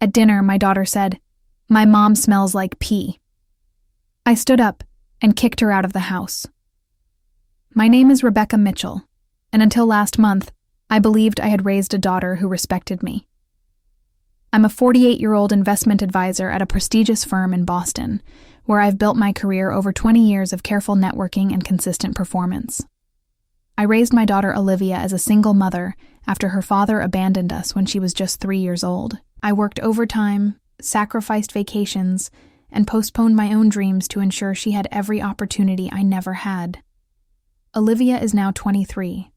At dinner, my daughter said, "My mom smells like pee." I stood up and kicked her out of the house. My name is Rebecca Mitchell, and until last month, I believed I had raised a daughter who respected me. I'm a 48-year-old investment advisor at a prestigious firm in Boston, where I've built my career over 20 years of careful networking and consistent performance. I raised my daughter Olivia as a single mother after her father abandoned us when she was just 3 years old. I worked overtime, sacrificed vacations, and postponed my own dreams to ensure she had every opportunity I never had. Olivia is now 23,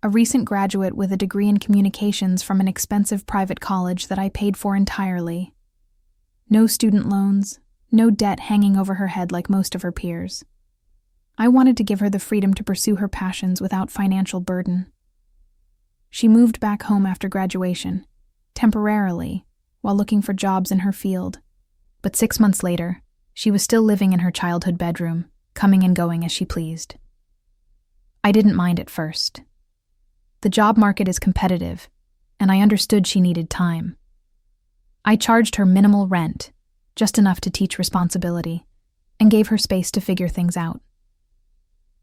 a recent graduate with a degree in communications from an expensive private college that I paid for entirely. No student loans, no debt hanging over her head like most of her peers. I wanted to give her the freedom to pursue her passions without financial burden. She moved back home after graduation, temporarily, while looking for jobs in her field. But 6 months later, she was still living in her childhood bedroom, coming and going as she pleased. I didn't mind at first. The job market is competitive, and I understood she needed time. I charged her minimal rent, just enough to teach responsibility, and gave her space to figure things out.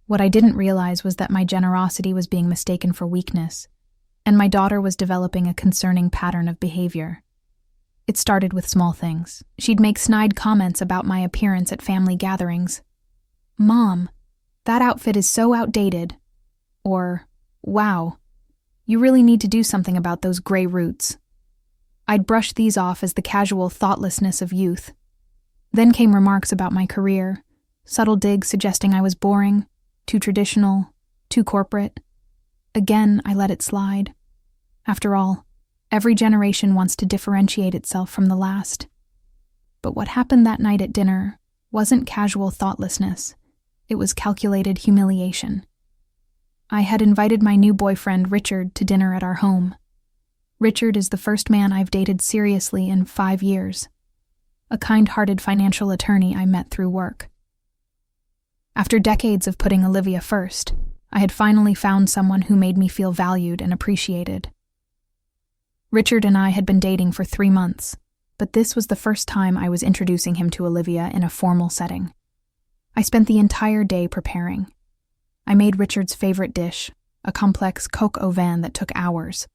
What I didn't realize was that my generosity was being mistaken for weakness, and my daughter was developing a concerning pattern of behavior. It started with small things. She'd make snide comments about my appearance at family gatherings. "Mom, that outfit is so outdated." Or, "Wow, you really need to do something about those gray roots." I'd brush these off as the casual thoughtlessness of youth. Then came remarks about my career, subtle digs suggesting I was boring, too traditional, too corporate. Again, I let it slide. After all, every generation wants to differentiate itself from the last. But what happened that night at dinner wasn't casual thoughtlessness. It was calculated humiliation. I had invited my new boyfriend, Richard, to dinner at our home. Richard is the first man I've dated seriously in 5 years, a kind-hearted financial attorney I met through work. After decades of putting Olivia first, I had finally found someone who made me feel valued and appreciated. Richard and I had been dating for 3 months, but this was the first time I was introducing him to Olivia in a formal setting. I spent the entire day preparing. I made Richard's favorite dish, a complex coq au vin that took hours.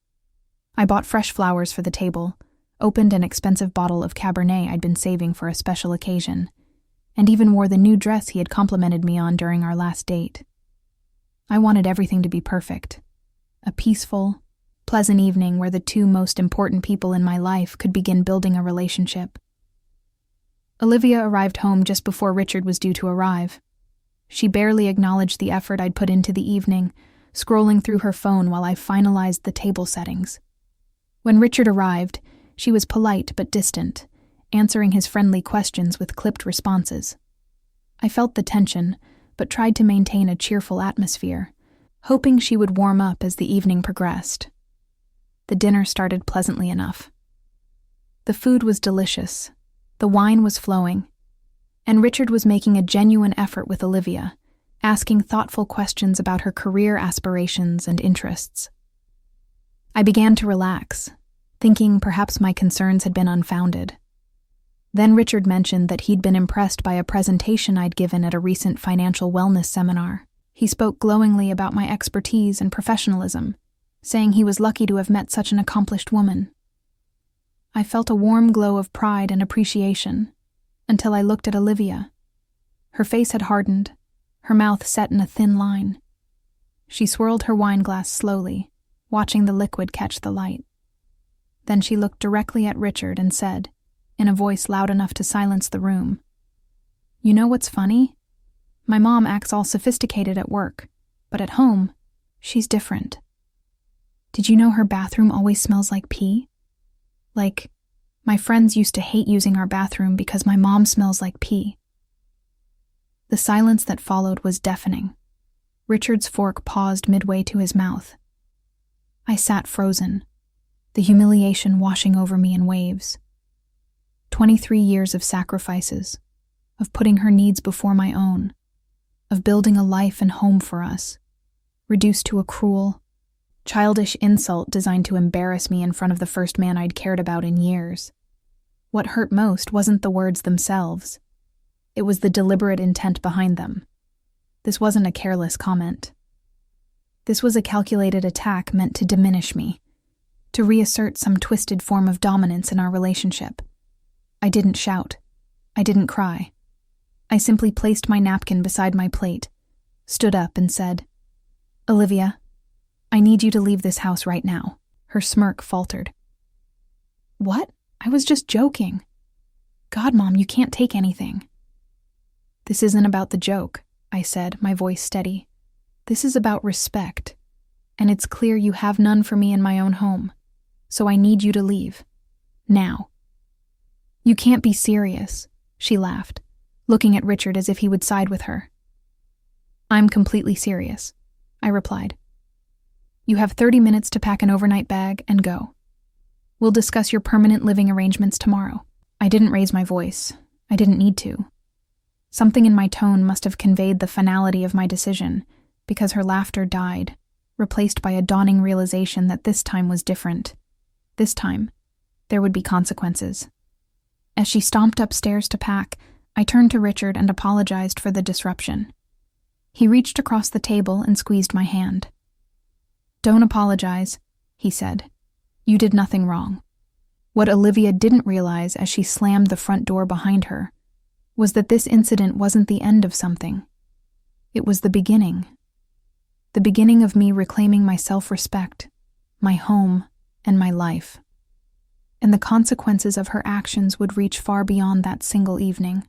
I bought fresh flowers for the table, opened an expensive bottle of Cabernet I'd been saving for a special occasion, and even wore the new dress he had complimented me on during our last date. I wanted everything to be perfect. A peaceful, pleasant evening where the two most important people in my life could begin building a relationship. Olivia arrived home just before Richard was due to arrive. She barely acknowledged the effort I'd put into the evening, scrolling through her phone while I finalized the table settings. When Richard arrived, she was polite but distant, answering his friendly questions with clipped responses. I felt the tension, but tried to maintain a cheerful atmosphere, hoping she would warm up as the evening progressed. The dinner started pleasantly enough. The food was delicious, the wine was flowing, and Richard was making a genuine effort with Olivia, asking thoughtful questions about her career aspirations and interests. I began to relax, thinking perhaps my concerns had been unfounded. Then Richard mentioned that he'd been impressed by a presentation I'd given at a recent financial wellness seminar. He spoke glowingly about my expertise and professionalism, saying he was lucky to have met such an accomplished woman. I felt a warm glow of pride and appreciation, until I looked at Olivia. Her face had hardened, her mouth set in a thin line. She swirled her wine glass slowly, watching the liquid catch the light. Then she looked directly at Richard and said, in a voice loud enough to silence the room, "You know what's funny? My mom acts all sophisticated at work, but at home, she's different. Did you know her bathroom always smells like pee? Like, my friends used to hate using our bathroom because my mom smells like pee." The silence that followed was deafening. Richard's fork paused midway to his mouth. I sat frozen, the humiliation washing over me in waves. 23 years of sacrifices, of putting her needs before my own, of building a life and home for us, reduced to a cruel, childish insult designed to embarrass me in front of the first man I'd cared about in years. What hurt most wasn't the words themselves. It was the deliberate intent behind them. This wasn't a careless comment. This was a calculated attack meant to diminish me, to reassert some twisted form of dominance in our relationship. I didn't shout. I didn't cry. I simply placed my napkin beside my plate, stood up and said, "Olivia, I need you to leave this house right now." Her smirk faltered. "What? I was just joking." "God, Mom, you can't take anything." "This isn't about the joke," I said, my voice steady. "This is about respect, and it's clear you have none for me in my own home, so I need you to leave. Now." "You can't be serious," she laughed, looking at Richard as if he would side with her. "I'm completely serious," I replied. "You have 30 minutes to pack an overnight bag and go. We'll discuss your permanent living arrangements tomorrow." I didn't raise my voice. I didn't need to. Something in my tone must have conveyed the finality of my decision, because her laughter died, replaced by a dawning realization that this time was different. This time, there would be consequences. As she stomped upstairs to pack, I turned to Richard and apologized for the disruption. He reached across the table and squeezed my hand. "Don't apologize," he said. "You did nothing wrong." What Olivia didn't realize as she slammed the front door behind her was that this incident wasn't the end of something. It was the beginning. The beginning of me reclaiming my self-respect, my home, and my life. And the consequences of her actions would reach far beyond that single evening.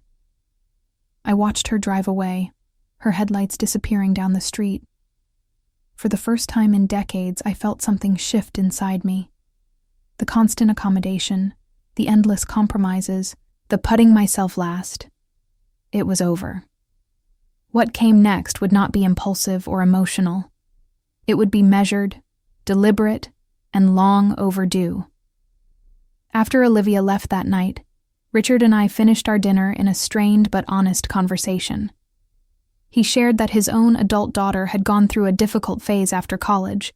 I watched her drive away, her headlights disappearing down the street. For the first time in decades, I felt something shift inside me. The constant accommodation, the endless compromises, the putting myself last. It was over. What came next would not be impulsive or emotional. It would be measured, deliberate, and long overdue. After Olivia left that night, Richard and I finished our dinner in a strained but honest conversation. He shared that his own adult daughter had gone through a difficult phase after college,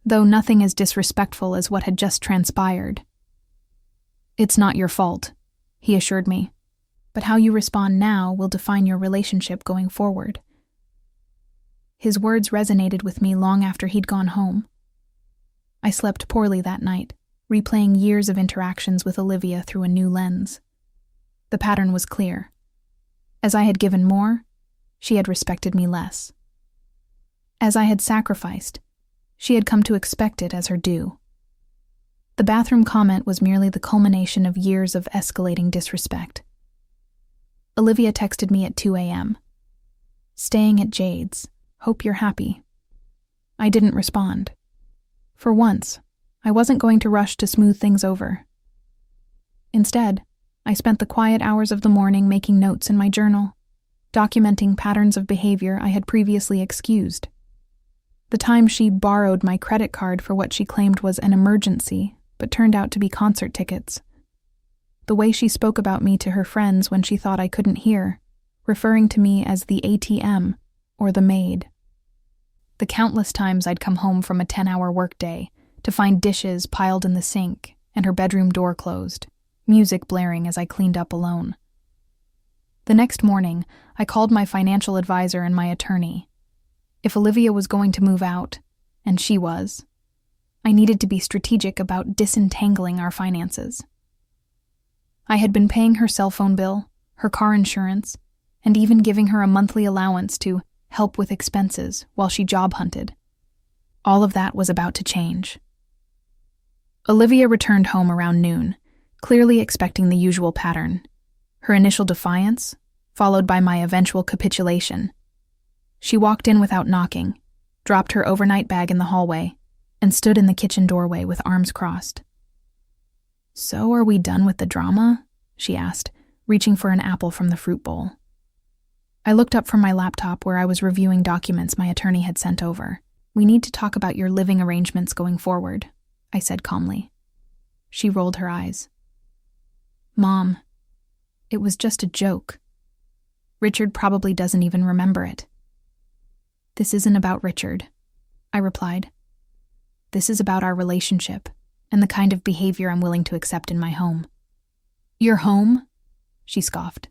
though nothing as disrespectful as what had just transpired. "It's not your fault," he assured me, "but how you respond now will define your relationship going forward." His words resonated with me long after he'd gone home. I slept poorly that night, replaying years of interactions with Olivia through a new lens. The pattern was clear. As I had given more, she had respected me less. As I had sacrificed, she had come to expect it as her due. The bathroom comment was merely the culmination of years of escalating disrespect. Olivia texted me at 2 a.m. "Staying at Jade's. Hope you're happy." I didn't respond. For once, I wasn't going to rush to smooth things over. Instead, I spent the quiet hours of the morning making notes in my journal, documenting patterns of behavior I had previously excused. The time she borrowed my credit card for what she claimed was an emergency, but turned out to be concert tickets. The way she spoke about me to her friends when she thought I couldn't hear, referring to me as the ATM or the maid. The countless times I'd come home from a 10-hour workday to find dishes piled in the sink and her bedroom door closed, music blaring as I cleaned up alone. The next morning, I called my financial advisor and my attorney. If Olivia was going to move out, and she was, I needed to be strategic about disentangling our finances. I had been paying her cell phone bill, her car insurance, and even giving her a monthly allowance to help with expenses while she job hunted. All of that was about to change. Olivia returned home around noon, clearly expecting the usual pattern. Her initial defiance, followed by my eventual capitulation. She walked in without knocking, dropped her overnight bag in the hallway, and stood in the kitchen doorway with arms crossed. "So are we done with the drama?" she asked, reaching for an apple from the fruit bowl. I looked up from my laptop where I was reviewing documents my attorney had sent over. "We need to talk about your living arrangements going forward," I said calmly. She rolled her eyes. "Mom, it was just a joke. Richard probably doesn't even remember it." "This isn't about Richard," I replied. "This is about our relationship and the kind of behavior I'm willing to accept in my home. Your home? She scoffed.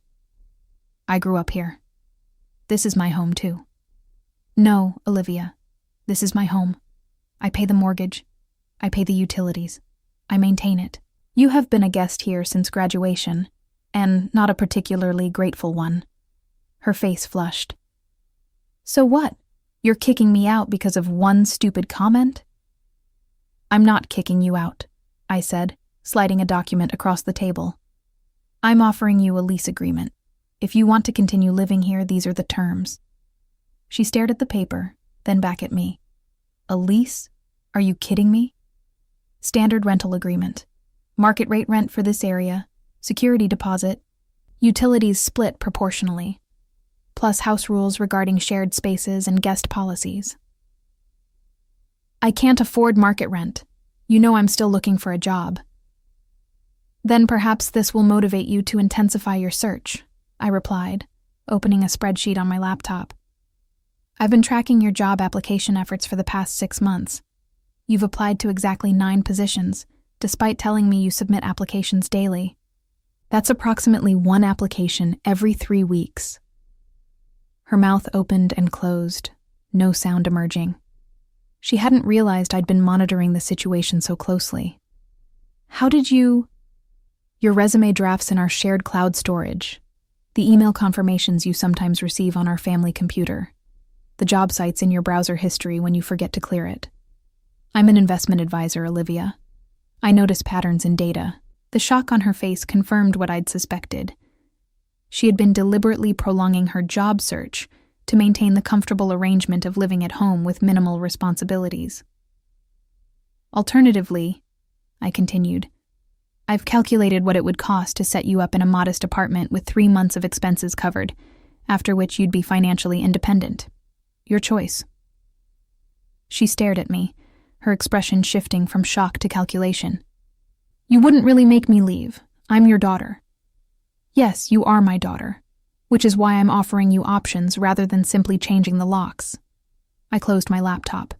I grew up here. This is my home, too. No, Olivia. This is my home. I pay the mortgage. I pay the utilities. I maintain it. You have been a guest here since graduation, and not a particularly grateful one. Her face flushed. So what? You're kicking me out because of one stupid comment? I'm not kicking you out, I said, sliding a document across the table. I'm offering you a lease agreement. If you want to continue living here, these are the terms. She stared at the paper, then back at me. A lease? Are you kidding me? Standard rental agreement. Market rate rent for this area. Security deposit. Utilities split proportionally. Plus house rules regarding shared spaces and guest policies. I can't afford market rent. You know I'm still looking for a job. Then perhaps this will motivate you to intensify your search, I replied, opening a spreadsheet on my laptop. I've been tracking your job application efforts for the past 6 months. You've applied to exactly 9 positions, despite telling me you submit applications daily. That's approximately 1 application every 3 weeks. Her mouth opened and closed, no sound emerging. She hadn't realized I'd been monitoring the situation so closely. How did you... Your resume drafts in our shared cloud storage. The email confirmations you sometimes receive on our family computer. The job sites in your browser history when you forget to clear it. I'm an investment advisor, Olivia. I notice patterns in data. The shock on her face confirmed what I'd suspected. She had been deliberately prolonging her job search to maintain the comfortable arrangement of living at home with minimal responsibilities. Alternatively, I continued, I've calculated what it would cost to set you up in a modest apartment with 3 months of expenses covered, after which you'd be financially independent. Your choice. She stared at me, her expression shifting from shock to calculation. You wouldn't really make me leave. I'm your daughter. Yes, you are my daughter, which is why I'm offering you options rather than simply changing the locks. I closed my laptop.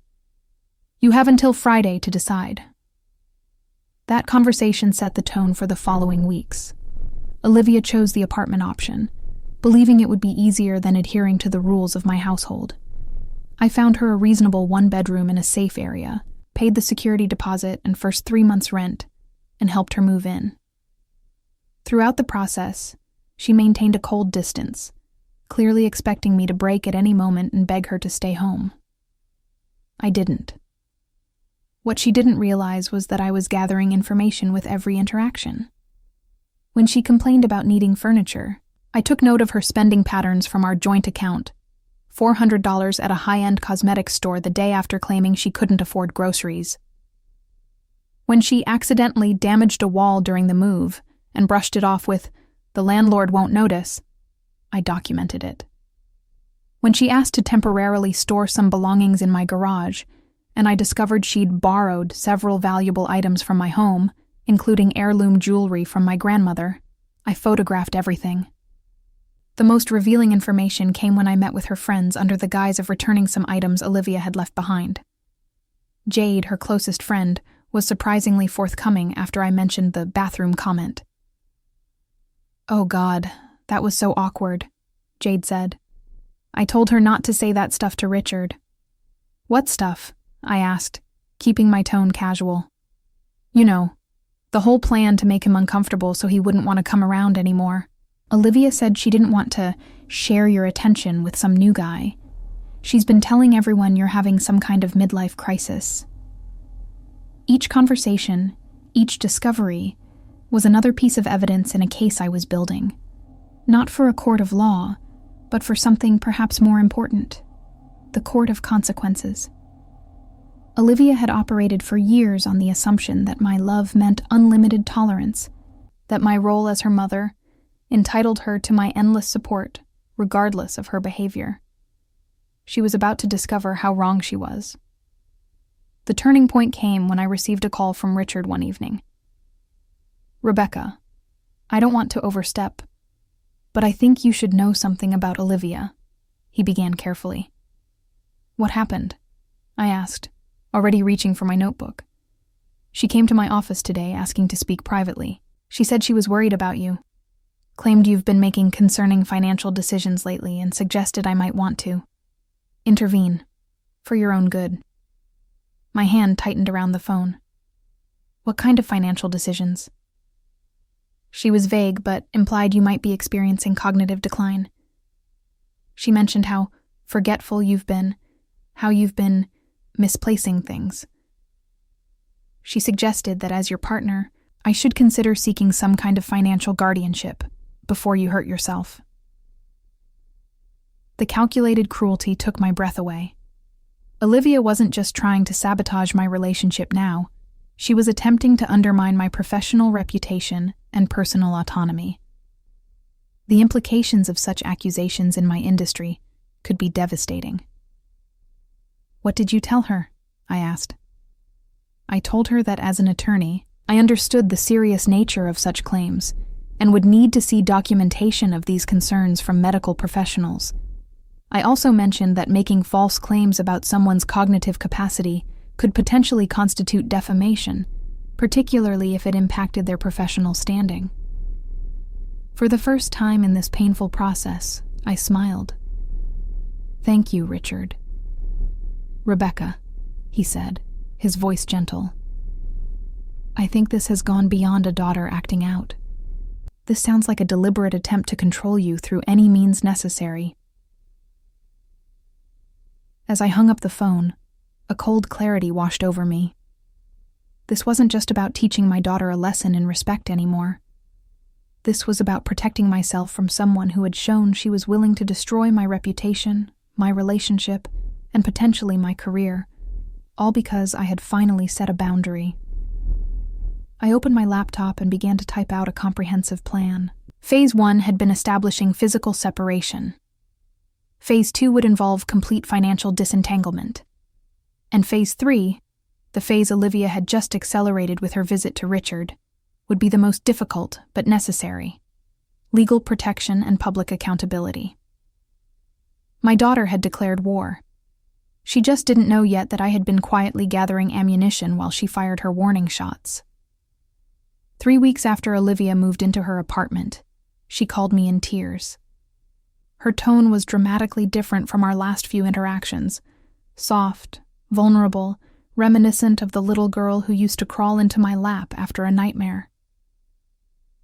You have until Friday to decide. That conversation set the tone for the following weeks. Olivia chose the apartment option, believing it would be easier than adhering to the rules of my household. I found her a reasonable 1-bedroom in a safe area, paid the security deposit and first 3 months' rent, and helped her move in. Throughout the process, she maintained a cold distance, clearly expecting me to break at any moment and beg her to stay home. I didn't. What she didn't realize was that I was gathering information with every interaction. When she complained about needing furniture, I took note of her spending patterns from our joint account, $400 at a high-end cosmetics store the day after claiming she couldn't afford groceries. When she accidentally damaged a wall during the move and brushed it off with, "The landlord won't notice," I documented it. When she asked to temporarily store some belongings in my garage, and I discovered she'd borrowed several valuable items from my home, including heirloom jewelry from my grandmother, I photographed everything. The most revealing information came when I met with her friends under the guise of returning some items Olivia had left behind. Jade, her closest friend, was surprisingly forthcoming after I mentioned the bathroom comment. "Oh God, that was so awkward," Jade said. "I told her not to say that stuff to Richard." "What stuff?" I asked, keeping my tone casual. "You know, the whole plan to make him uncomfortable so he wouldn't want to come around anymore. Olivia said she didn't want to share your attention with some new guy. She's been telling everyone you're having some kind of midlife crisis." Each conversation, each discovery, was another piece of evidence in a case I was building. Not for a court of law, but for something perhaps more important, the court of consequences. Olivia had operated for years on the assumption that my love meant unlimited tolerance, that my role as her mother entitled her to my endless support, regardless of her behavior. She was about to discover how wrong she was. The turning point came when I received a call from Richard one evening. "Rebecca, I don't want to overstep, but I think you should know something about Olivia," he began carefully. "What happened?" I asked, already reaching for my notebook. "She came to my office today asking to speak privately." She said she was worried about you, claimed you've been making concerning financial decisions lately, and suggested I might want to intervene for your own good. My hand tightened around the phone. What kind of financial decisions? She was vague, but implied you might be experiencing cognitive decline. She mentioned how forgetful you've been, how you've been misplacing things. She suggested that as your partner, I should consider seeking some kind of financial guardianship before you hurt yourself. The calculated cruelty took my breath away. Olivia wasn't just trying to sabotage my relationship now, she was attempting to undermine my professional reputation and personal autonomy. The implications of such accusations in my industry could be devastating. What did you tell her? I asked. I told her that as an attorney, I understood the serious nature of such claims and would need to see documentation of these concerns from medical professionals. I also mentioned that making false claims about someone's cognitive capacity could potentially constitute defamation, particularly if it impacted their professional standing. For the first time in this painful process, I smiled. Thank you, Richard. Rebecca, he said, his voice gentle. I think this has gone beyond a daughter acting out. This sounds like a deliberate attempt to control you through any means necessary. As I hung up the phone, a cold clarity washed over me. This wasn't just about teaching my daughter a lesson in respect anymore. This was about protecting myself from someone who had shown she was willing to destroy my reputation, my relationship, and potentially my career, all because I had finally set a boundary. I opened my laptop and began to type out a comprehensive plan. Phase 1 had been establishing physical separation. Phase 2 would involve complete financial disentanglement. And Phase 3, the phase Olivia had just accelerated with her visit to Richard, would be the most difficult but necessary: legal protection and public accountability. My daughter had declared war. She just didn't know yet that I had been quietly gathering ammunition while she fired her warning shots. 3 weeks after Olivia moved into her apartment, she called me in tears. Her tone was dramatically different from our last few interactions, soft, vulnerable, reminiscent of the little girl who used to crawl into my lap after a nightmare.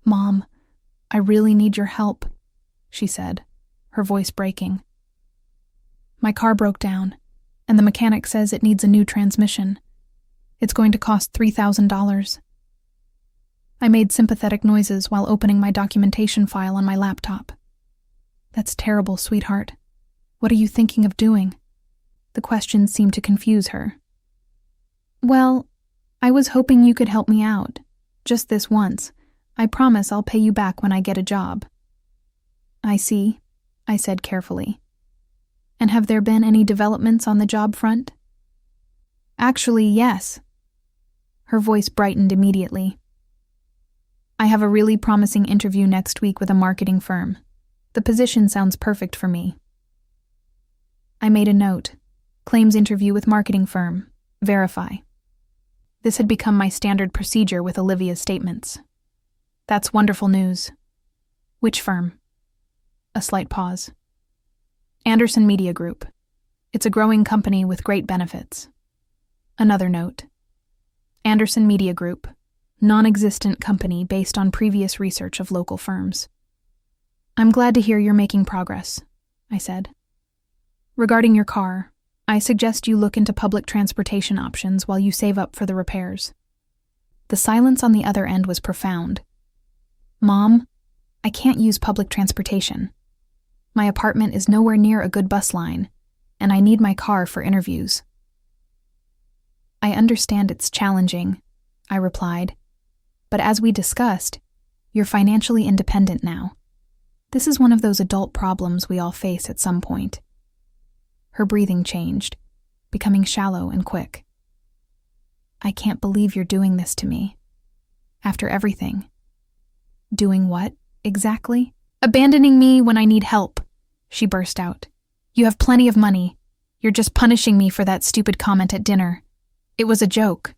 Mom, I really need your help, she said, her voice breaking. My car broke down, and the mechanic says it needs a new transmission. It's going to cost $3,000. I made sympathetic noises while opening my documentation file on my laptop. That's terrible, sweetheart. What are you thinking of doing? The questions seemed to confuse her. Well, I was hoping you could help me out. Just this once. I promise I'll pay you back when I get a job. I see, I said carefully. And have there been any developments on the job front? Actually, yes. Her voice brightened immediately. I have a really promising interview next week with a marketing firm. The position sounds perfect for me. I made a note. Claims interview with marketing firm. Verify. This had become my standard procedure with Olivia's statements. That's wonderful news. Which firm? A slight pause. Anderson Media Group. It's a growing company with great benefits. Another note. Anderson Media Group. Non-existent company based on previous research of local firms. I'm glad to hear you're making progress, I said. Regarding your car, I suggest you look into public transportation options while you save up for the repairs. The silence on the other end was profound. Mom, I can't use public transportation. My apartment is nowhere near a good bus line, and I need my car for interviews. I understand it's challenging, I replied. But as we discussed, you're financially independent now. This is one of those adult problems we all face at some point. Her breathing changed, becoming shallow and quick. I can't believe you're doing this to me. After everything. Doing what, exactly? Abandoning me when I need help, she burst out. You have plenty of money. You're just punishing me for that stupid comment at dinner. It was a joke.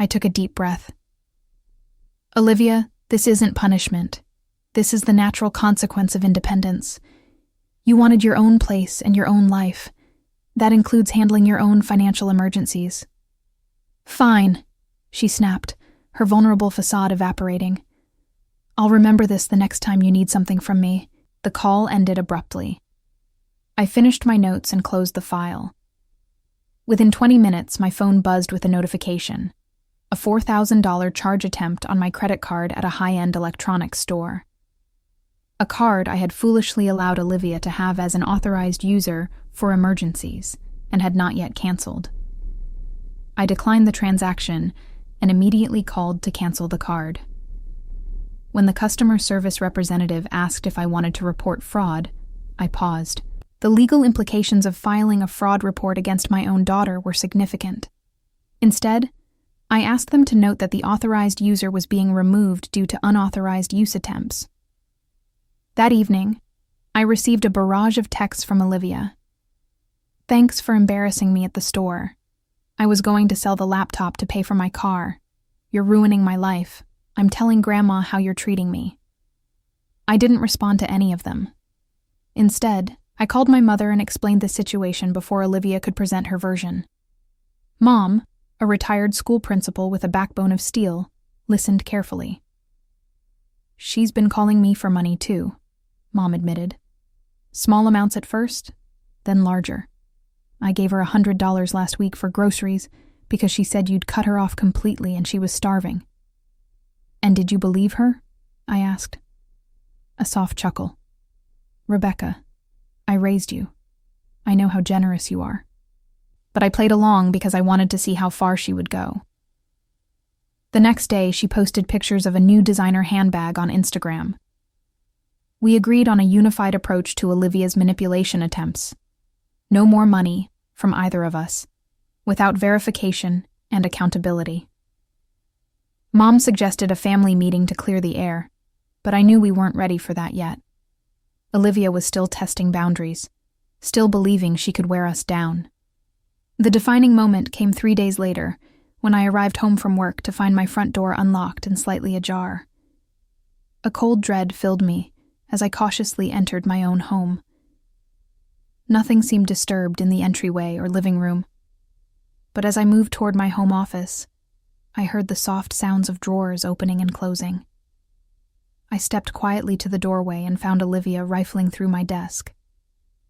I took a deep breath. Olivia, this isn't punishment. This is the natural consequence of independence. You wanted your own place and your own life. That includes handling your own financial emergencies. Fine, she snapped, her vulnerable facade evaporating. I'll remember this the next time you need something from me. The call ended abruptly. I finished my notes and closed the file. Within 20 minutes, my phone buzzed with a notification. A $4,000 charge attempt on my credit card at a high-end electronics store. A card I had foolishly allowed Olivia to have as an authorized user for emergencies and had not yet canceled. I declined the transaction and immediately called to cancel the card. When the customer service representative asked if I wanted to report fraud, I paused. The legal implications of filing a fraud report against my own daughter were significant. Instead, I asked them to note that the authorized user was being removed due to unauthorized use attempts. That evening, I received a barrage of texts from Olivia. Thanks for embarrassing me at the store. I was going to sell the laptop to pay for my car. You're ruining my life. I'm telling Grandma how you're treating me. I didn't respond to any of them. Instead, I called my mother and explained the situation before Olivia could present her version. Mom, a retired school principal with a backbone of steel, listened carefully. She's been calling me for money too, Mom admitted. Small amounts at first, then larger. I gave her $100 last week for groceries because she said you'd cut her off completely and she was starving. And did you believe her? I asked. A soft chuckle. Rebecca, I raised you. I know how generous you are. But I played along because I wanted to see how far she would go. The next day, she posted pictures of a new designer handbag on Instagram. We agreed on a unified approach to Olivia's manipulation attempts. No more money from either of us, without verification and accountability. Mom suggested a family meeting to clear the air, but I knew we weren't ready for that yet. Olivia was still testing boundaries, still believing she could wear us down. The defining moment came 3 days later, when I arrived home from work to find my front door unlocked and slightly ajar. A cold dread filled me as I cautiously entered my own home. Nothing seemed disturbed in the entryway or living room, but as I moved toward my home office, I heard the soft sounds of drawers opening and closing. I stepped quietly to the doorway and found Olivia rifling through my desk.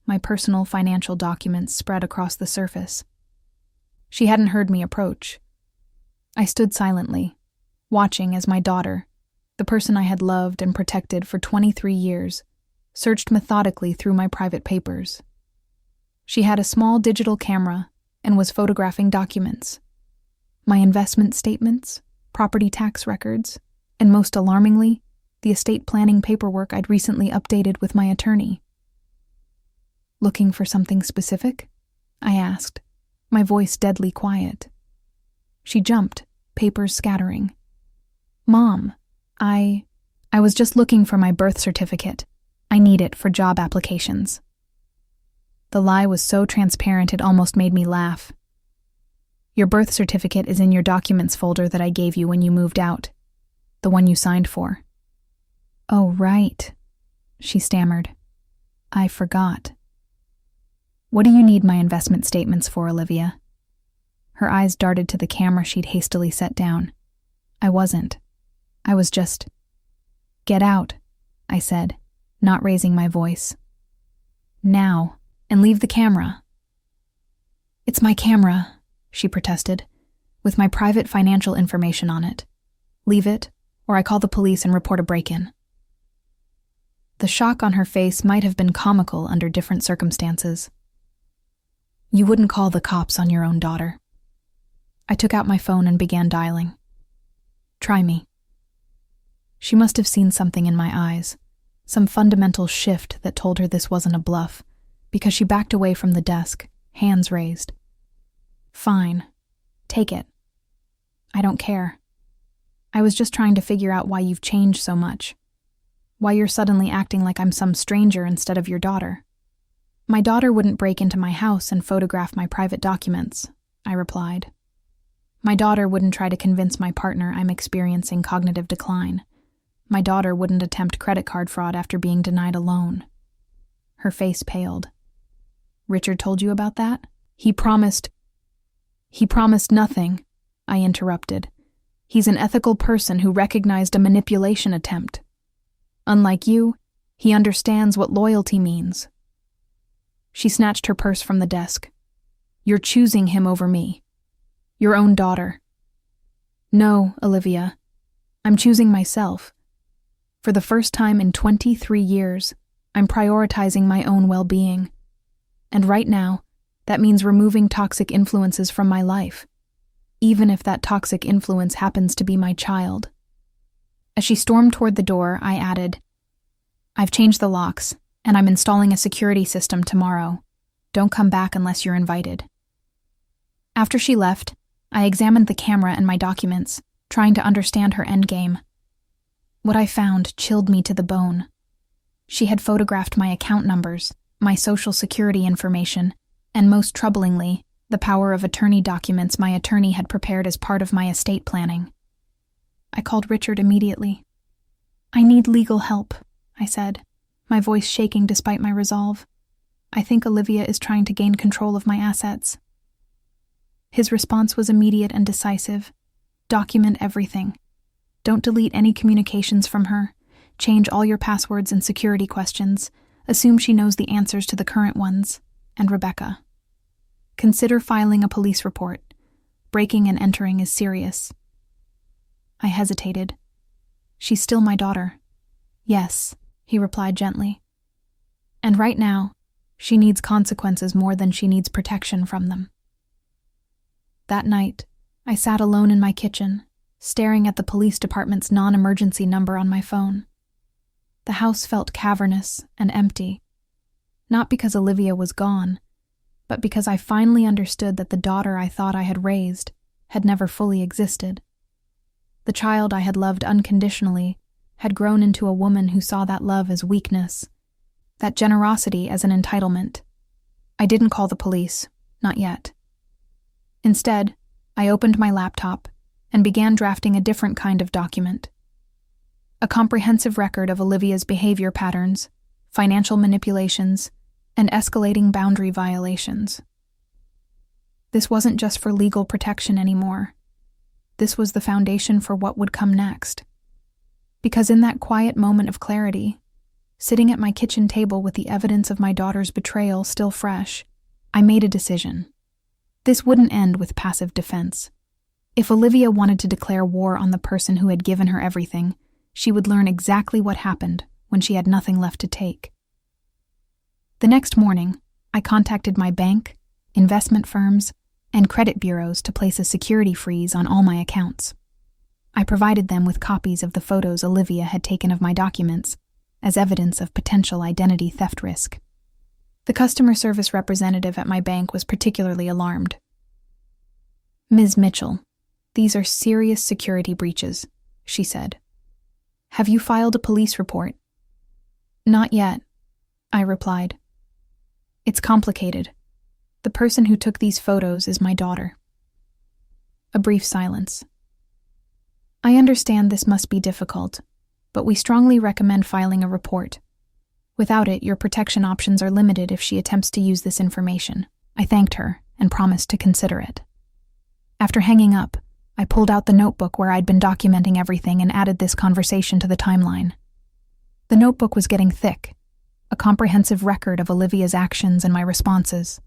My personal financial documents spread across the surface. She hadn't heard me approach. I stood silently, watching as my daughter, the person I had loved and protected for 23 years, searched methodically through my private papers. She had a small digital camera and was photographing documents. My investment statements, property tax records, and most alarmingly, the estate planning paperwork I'd recently updated with my attorney. Looking for something specific? I asked, my voice deadly quiet. She jumped, papers scattering. Mom, I was just looking for my birth certificate. I need it for job applications. The lie was so transparent it almost made me laugh. Your birth certificate is in your documents folder that I gave you when you moved out. The one you signed for. Oh, right, she stammered. I forgot. What do you need my investment statements for, Olivia? Her eyes darted to the camera she'd hastily set down. I wasn't. I was just... Get out, I said, not raising my voice. Now, and leave the camera. It's my camera, she protested, with my private financial information on it. Leave it, or I call the police and report a break-in. The shock on her face might have been comical under different circumstances. You wouldn't call the cops on your own daughter. I took out my phone and began dialing. Try me. She must have seen something in my eyes, some fundamental shift that told her this wasn't a bluff, because she backed away from the desk, hands raised. Fine. Take it. I don't care. I was just trying to figure out why you've changed so much. Why you're suddenly acting like I'm some stranger instead of your daughter. My daughter wouldn't break into my house and photograph my private documents, I replied. My daughter wouldn't try to convince my partner I'm experiencing cognitive decline. My daughter wouldn't attempt credit card fraud after being denied a loan. Her face paled. Richard told you about that? He promised nothing, I interrupted. He's an ethical person who recognized a manipulation attempt. Unlike you, he understands what loyalty means. She snatched her purse from the desk. You're choosing him over me. Your own daughter. No, Olivia. I'm choosing myself. For the first time in 23 years, I'm prioritizing my own well-being. And right now, that means removing toxic influences from my life, even if that toxic influence happens to be my child. As she stormed toward the door, I added, I've changed the locks, and I'm installing a security system tomorrow. Don't come back unless you're invited. After she left, I examined the camera and my documents, trying to understand her endgame. What I found chilled me to the bone. She had photographed my account numbers, my social security information, and most troublingly, the power of attorney documents my attorney had prepared as part of my estate planning. I called Richard immediately. I need legal help, I said, my voice shaking despite my resolve. I think Olivia is trying to gain control of my assets. His response was immediate and decisive. Document everything. Don't delete any communications from her. Change all your passwords and security questions. Assume she knows the answers to the current ones. And Rebecca. Consider filing a police report. Breaking and entering is serious. I hesitated. She's still my daughter. Yes, he replied gently. And right now, she needs consequences more than she needs protection from them. That night, I sat alone in my kitchen, staring at the police department's non-emergency number on my phone. The house felt cavernous and empty, not because Olivia was gone, but because I finally understood that the daughter I thought I had raised had never fully existed. The child I had loved unconditionally had grown into a woman who saw that love as weakness, that generosity as an entitlement. I didn't call the police, not yet. Instead, I opened my laptop and began drafting a different kind of document. A comprehensive record of Olivia's behavior patterns, financial manipulations, and escalating boundary violations. This wasn't just for legal protection anymore. This was the foundation for what would come next. Because in that quiet moment of clarity, sitting at my kitchen table with the evidence of my daughter's betrayal still fresh, I made a decision. This wouldn't end with passive defense. If Olivia wanted to declare war on the person who had given her everything, she would learn exactly what happened when she had nothing left to take. The next morning, I contacted my bank, investment firms, and credit bureaus to place a security freeze on all my accounts. I provided them with copies of the photos Olivia had taken of my documents as evidence of potential identity theft risk. The customer service representative at my bank was particularly alarmed. Ms. Mitchell, these are serious security breaches, she said. Have you filed a police report? Not yet, I replied. It's complicated. The person who took these photos is my daughter. A brief silence. I understand this must be difficult, but we strongly recommend filing a report. Without it, your protection options are limited if she attempts to use this information. I thanked her and promised to consider it. After hanging up, I pulled out the notebook where I'd been documenting everything and added this conversation to the timeline. The notebook was getting thick, a comprehensive record of Olivia's actions and my responses.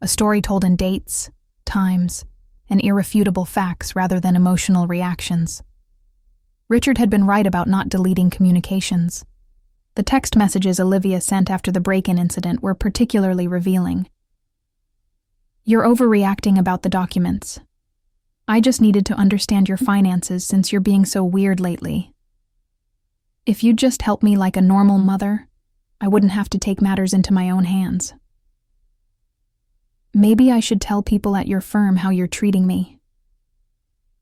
A story told in dates, times, and irrefutable facts rather than emotional reactions. Richard had been right about not deleting communications. The text messages Olivia sent after the break-in incident were particularly revealing. You're overreacting about the documents. I just needed to understand your finances since you're being so weird lately. If you'd just help me like a normal mother, I wouldn't have to take matters into my own hands. Maybe I should tell people at your firm how you're treating me.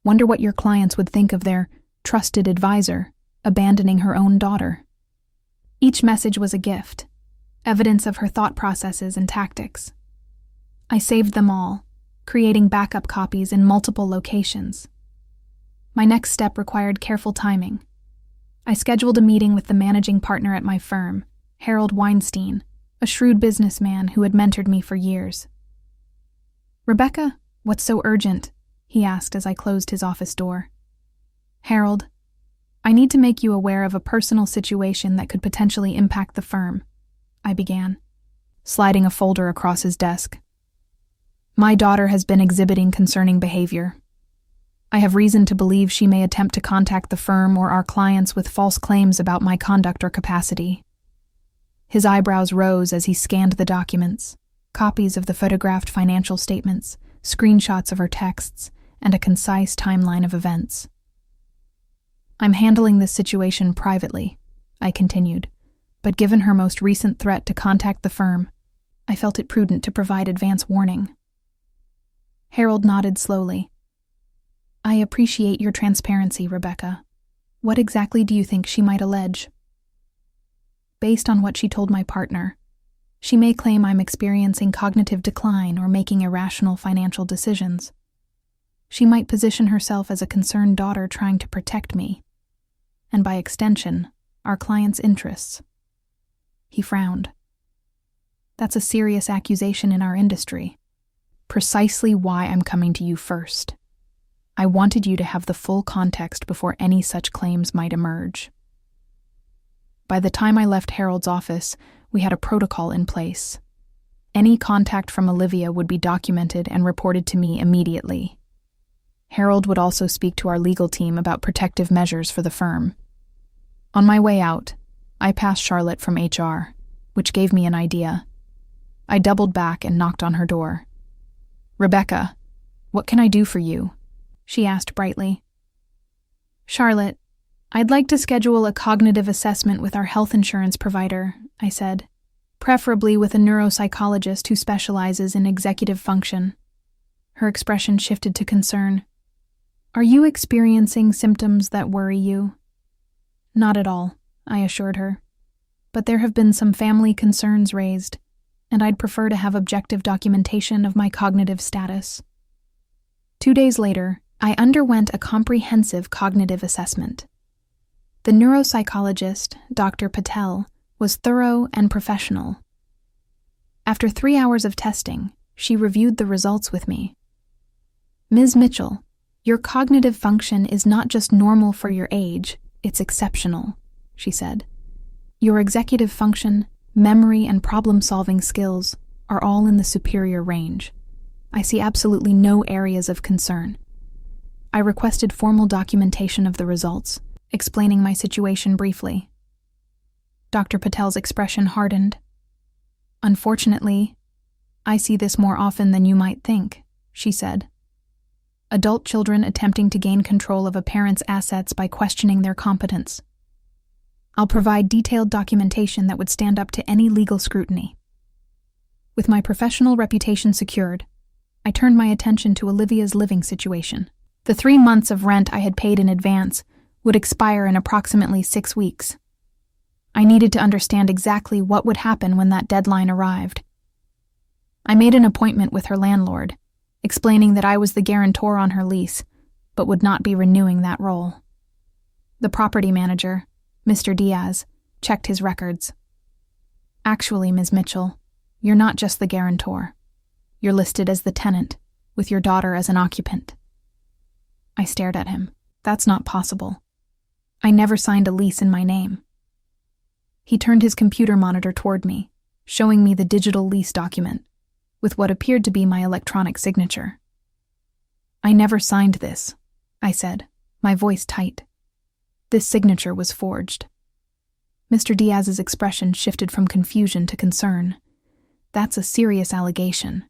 Wonder what your clients would think of their trusted advisor abandoning her own daughter. Each message was a gift, evidence of her thought processes and tactics. I saved them all, creating backup copies in multiple locations. My next step required careful timing. I scheduled a meeting with the managing partner at my firm, Harold Weinstein, a shrewd businessman who had mentored me for years. "Rebecca, what's so urgent?" he asked as I closed his office door. "Harold, I need to make you aware of a personal situation that could potentially impact the firm," I began, sliding a folder across his desk. "My daughter has been exhibiting concerning behavior. I have reason to believe she may attempt to contact the firm or our clients with false claims about my conduct or capacity." His eyebrows rose as he scanned the documents, copies of the photographed financial statements, screenshots of her texts, and a concise timeline of events. "I'm handling this situation privately," I continued, "but given her most recent threat to contact the firm, I felt it prudent to provide advance warning." Harold nodded slowly. "I appreciate your transparency, Rebecca. What exactly do you think she might allege?" "Based on what she told my partner, she may claim I'm experiencing cognitive decline or making irrational financial decisions. She might position herself as a concerned daughter trying to protect me, and by extension, our client's interests." He frowned. "That's a serious accusation in our industry. Precisely why I'm coming to you first. I wanted you to have the full context before any such claims might emerge." By the time I left Harold's office, we had a protocol in place. Any contact from Olivia would be documented and reported to me immediately. Harold would also speak to our legal team about protective measures for the firm. On my way out, I passed Charlotte from HR, which gave me an idea. I doubled back and knocked on her door. "Rebecca, what can I do for you?" she asked brightly. "Charlotte, I'd like to schedule a cognitive assessment with our health insurance provider," I said, "preferably with a neuropsychologist who specializes in executive function." Her expression shifted to concern. "Are you experiencing symptoms that worry you?" "Not at all," I assured her. "But there have been some family concerns raised, and I'd prefer to have objective documentation of my cognitive status." 2 days later, I underwent a comprehensive cognitive assessment. The neuropsychologist, Dr. Patel, was thorough and professional. After 3 hours of testing, she reviewed the results with me. "Ms. Mitchell, your cognitive function is not just normal for your age, it's exceptional," she said. "Your executive function, memory, and problem-solving skills are all in the superior range. I see absolutely no areas of concern." I requested formal documentation of the results, explaining my situation briefly. Dr. Patel's expression hardened. "Unfortunately, I see this more often than you might think," she said. "Adult children attempting to gain control of a parent's assets by questioning their competence. I'll provide detailed documentation that would stand up to any legal scrutiny." With my professional reputation secured, I turned my attention to Olivia's living situation. The 3 months of rent I had paid in advance would expire in approximately 6 weeks. I needed to understand exactly what would happen when that deadline arrived. I made an appointment with her landlord, explaining that I was the guarantor on her lease, but would not be renewing that role. The property manager, Mr. Diaz, checked his records. "Actually, Ms. Mitchell, you're not just the guarantor. You're listed as the tenant, with your daughter as an occupant." I stared at him. "That's not possible. I never signed a lease in my name." He turned his computer monitor toward me, showing me the digital lease document, with what appeared to be my electronic signature. "I never signed this," I said, my voice tight. This signature was forged. Mr. Diaz's expression shifted from confusion to concern. "That's a serious allegation.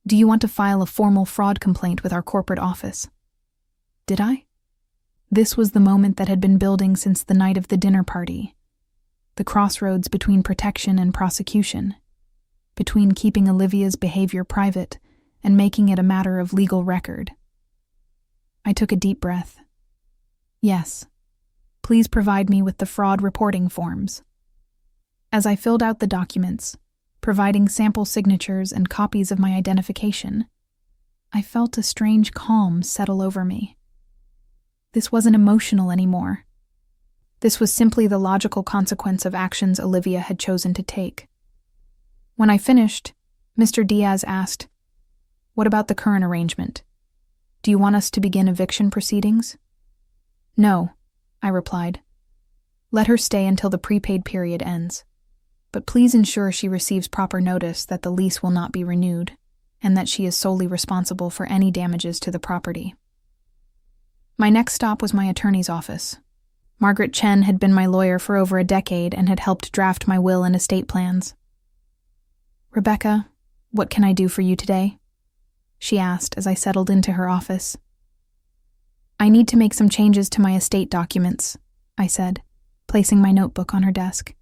Do you want to file a formal fraud complaint with our corporate office?" Did I? This was the moment that had been building since the night of the dinner party. The crossroads between protection and prosecution. Between keeping Olivia's behavior private and making it a matter of legal record. I took a deep breath. "Yes. Please provide me with the fraud reporting forms." As I filled out the documents, providing sample signatures and copies of my identification, I felt a strange calm settle over me. This wasn't emotional anymore. This was simply the logical consequence of actions Olivia had chosen to take. When I finished, Mr. Diaz asked, "What about the current arrangement? Do you want us to begin eviction proceedings?" "No," I replied. "Let her stay until the prepaid period ends. But please ensure she receives proper notice that the lease will not be renewed, and that she is solely responsible for any damages to the property." My next stop was my attorney's office. Margaret Chen had been my lawyer for over a decade and had helped draft my will and estate plans. "Rebecca, what can I do for you today?" she asked as I settled into her office. "I need to make some changes to my estate documents," I said, placing my notebook on her desk.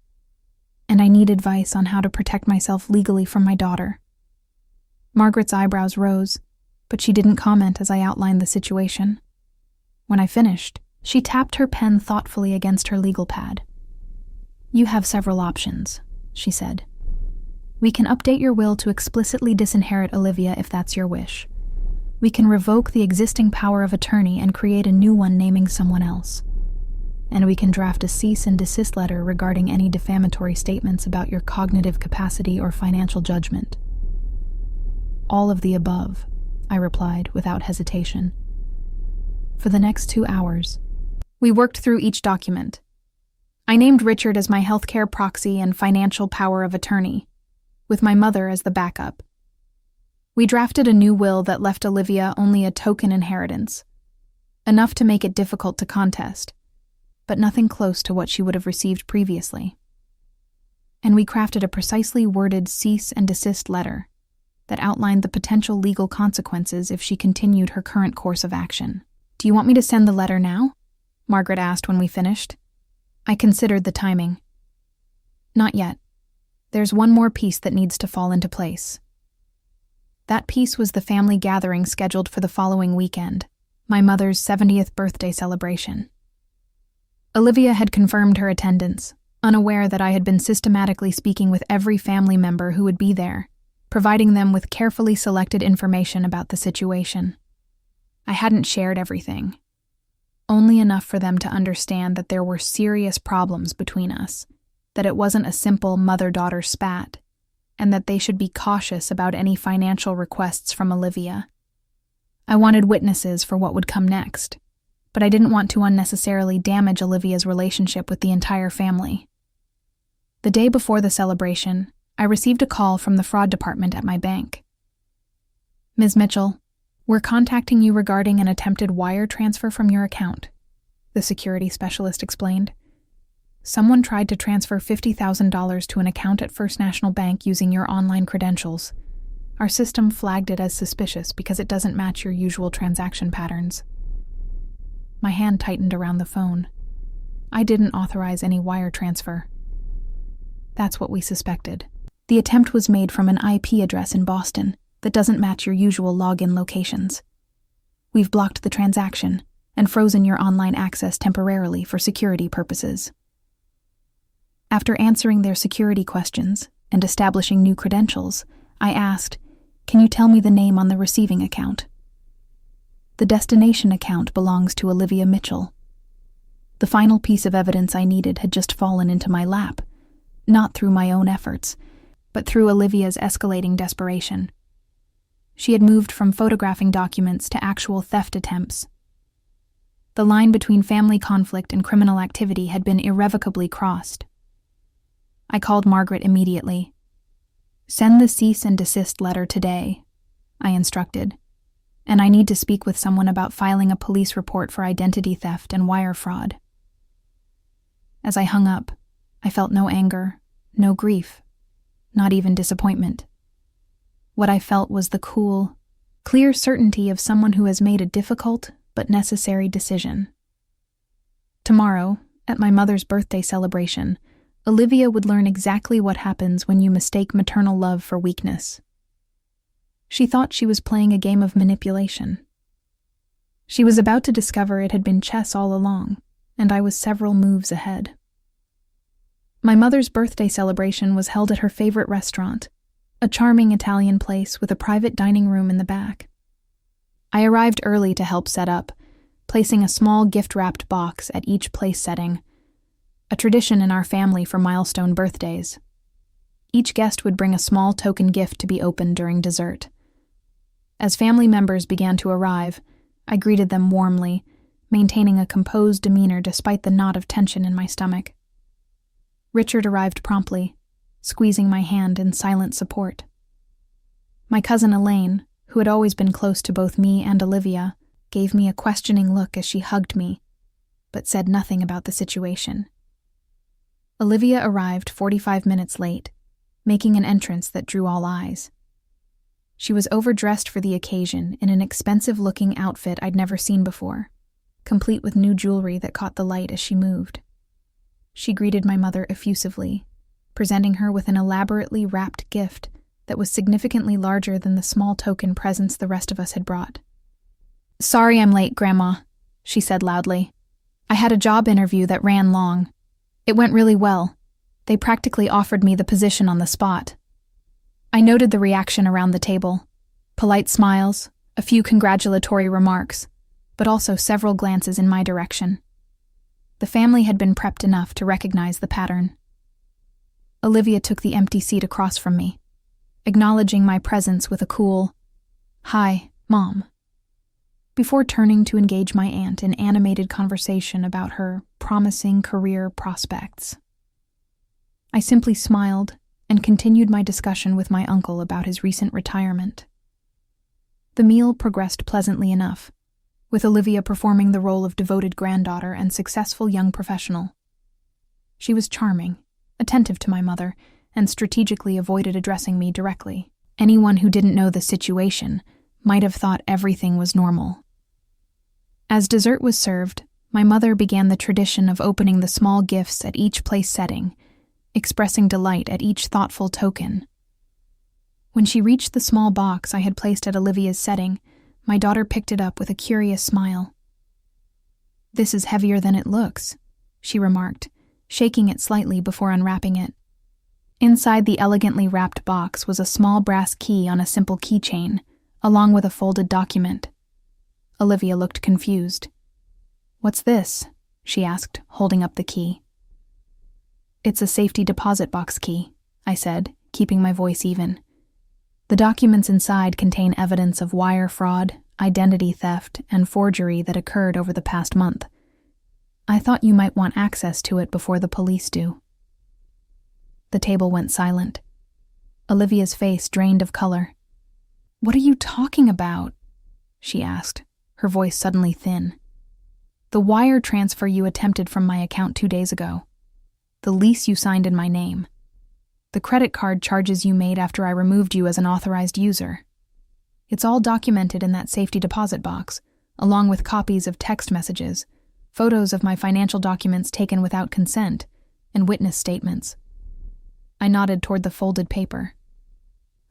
"And I need advice on how to protect myself legally from my daughter." Margaret's eyebrows rose, but she didn't comment as I outlined the situation. When I finished, she tapped her pen thoughtfully against her legal pad. "You have several options," she said. "We can update your will to explicitly disinherit Olivia if that's your wish. We can revoke the existing power of attorney and create a new one naming someone else. And we can draft a cease and desist letter regarding any defamatory statements about your cognitive capacity or financial judgment." "All of the above," I replied without hesitation. For the next 2 hours, we worked through each document. I named Richard as my healthcare proxy and financial power of attorney, with my mother as the backup. We drafted a new will that left Olivia only a token inheritance, enough to make it difficult to contest, but nothing close to what she would have received previously. And we crafted a precisely worded cease and desist letter that outlined the potential legal consequences if she continued her current course of action. "Do you want me to send the letter now?" Margaret asked when we finished. I considered the timing. "Not yet. There's one more piece that needs to fall into place." That piece was the family gathering scheduled for the following weekend, my mother's 70th birthday celebration. Olivia had confirmed her attendance, unaware that I had been systematically speaking with every family member who would be there, providing them with carefully selected information about the situation. I hadn't shared everything, only enough for them to understand that there were serious problems between us, that it wasn't a simple mother-daughter spat, and that they should be cautious about any financial requests from Olivia. I wanted witnesses for what would come next, but I didn't want to unnecessarily damage Olivia's relationship with the entire family. The day before the celebration, I received a call from the fraud department at my bank. "Ms. Mitchell, we're contacting you regarding an attempted wire transfer from your account," the security specialist explained. "Someone tried to transfer $50,000 to an account at First National Bank using your online credentials. Our system flagged it as suspicious because it doesn't match your usual transaction patterns." My hand tightened around the phone. I didn't authorize any wire transfer. That's what we suspected. The attempt was made from an IP address in Boston that doesn't match your usual login locations. We've blocked the transaction and frozen your online access temporarily for security purposes. After answering their security questions and establishing new credentials, I asked, "Can you tell me the name on the receiving account?" The destination account belongs to Olivia Mitchell. The final piece of evidence I needed had just fallen into my lap, not through my own efforts, but through Olivia's escalating desperation. She had moved from photographing documents to actual theft attempts. The line between family conflict and criminal activity had been irrevocably crossed. I called Margaret immediately. "Send the cease and desist letter today," I instructed, "and I need to speak with someone about filing a police report for identity theft and wire fraud." As I hung up, I felt no anger, no grief, not even disappointment. What I felt was the cool, clear certainty of someone who has made a difficult but necessary decision. Tomorrow, at my mother's birthday celebration, Olivia would learn exactly what happens when you mistake maternal love for weakness. She thought she was playing a game of manipulation. She was about to discover it had been chess all along, and I was several moves ahead. My mother's birthday celebration was held at her favorite restaurant, a charming Italian place with a private dining room in the back. I arrived early to help set up, placing a small gift-wrapped box at each place setting, a tradition in our family for milestone birthdays. Each guest would bring a small token gift to be opened during dessert. As family members began to arrive, I greeted them warmly, maintaining a composed demeanor despite the knot of tension in my stomach. Richard arrived promptly, squeezing my hand in silent support. My cousin Elaine, who had always been close to both me and Olivia, gave me a questioning look as she hugged me, but said nothing about the situation. Olivia arrived 45 minutes late, making an entrance that drew all eyes. She was overdressed for the occasion in an expensive-looking outfit I'd never seen before, complete with new jewelry that caught the light as she moved. She greeted my mother effusively, presenting her with an elaborately wrapped gift that was significantly larger than the small token presents the rest of us had brought. "Sorry I'm late, Grandma," she said loudly. "I had a job interview that ran long. It went really well. They practically offered me the position on the spot." I noted the reaction around the table. Polite smiles, a few congratulatory remarks, but also several glances in my direction. The family had been prepped enough to recognize the pattern. Olivia took the empty seat across from me, acknowledging my presence with a cool, "Hi, Mom," before turning to engage my aunt in animated conversation about her promising career prospects. I simply smiled and continued my discussion with my uncle about his recent retirement. The meal progressed pleasantly enough, with Olivia performing the role of devoted granddaughter and successful young professional. She was charming, attentive to my mother, and strategically avoided addressing me directly. Anyone who didn't know the situation might have thought everything was normal. As dessert was served, my mother began the tradition of opening the small gifts at each place setting, expressing delight at each thoughtful token. When she reached the small box I had placed at Olivia's setting, my daughter picked it up with a curious smile. "This is heavier than it looks," she remarked, shaking it slightly before unwrapping it. Inside the elegantly wrapped box was a small brass key on a simple keychain, along with a folded document. Olivia looked confused. "What's this?" she asked, holding up the key. "It's a safety deposit box key," I said, keeping my voice even. "The documents inside contain evidence of wire fraud, identity theft, and forgery that occurred over the past month. I thought you might want access to it before the police do." The table went silent. Olivia's face drained of color. "What are you talking about?" she asked, her voice suddenly thin. "The wire transfer you attempted from my account 2 days ago. The lease you signed in my name. The credit card charges you made after I removed you as an authorized user. It's all documented in that safety deposit box, along with copies of text messages, photos of my financial documents taken without consent, and witness statements." I nodded toward the folded paper.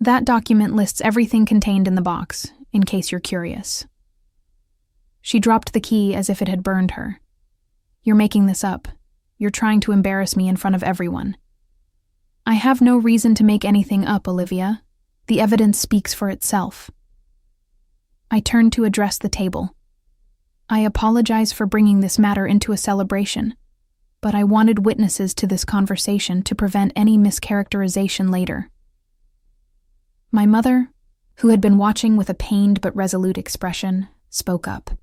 "That document lists everything contained in the box, in case you're curious." She dropped the key as if it had burned her. "You're making this up. You're trying to embarrass me in front of everyone." "I have no reason to make anything up, Olivia. The evidence speaks for itself." I turned to address the table. "I apologize for bringing this matter into a celebration, but I wanted witnesses to this conversation to prevent any mischaracterization later." My mother, who had been watching with a pained but resolute expression, spoke up.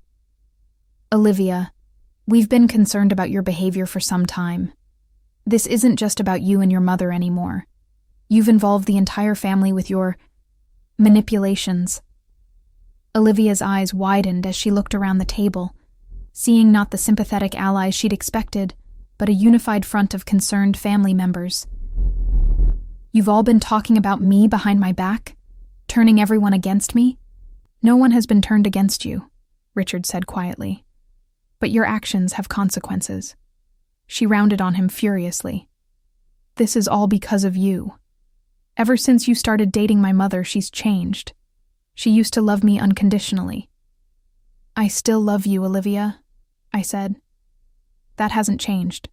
"Olivia, we've been concerned about your behavior for some time. This isn't just about you and your mother anymore. You've involved the entire family with your manipulations." Olivia's eyes widened as she looked around the table, seeing not the sympathetic allies she'd expected, but a unified front of concerned family members. "You've all been talking about me behind my back? Turning everyone against me?" "No one has been turned against you," Richard said quietly. "But your actions have consequences." She rounded on him furiously. "This is all because of you. Ever since you started dating my mother, she's changed. She used to love me unconditionally." "I still love you, Olivia," I said. "That hasn't changed.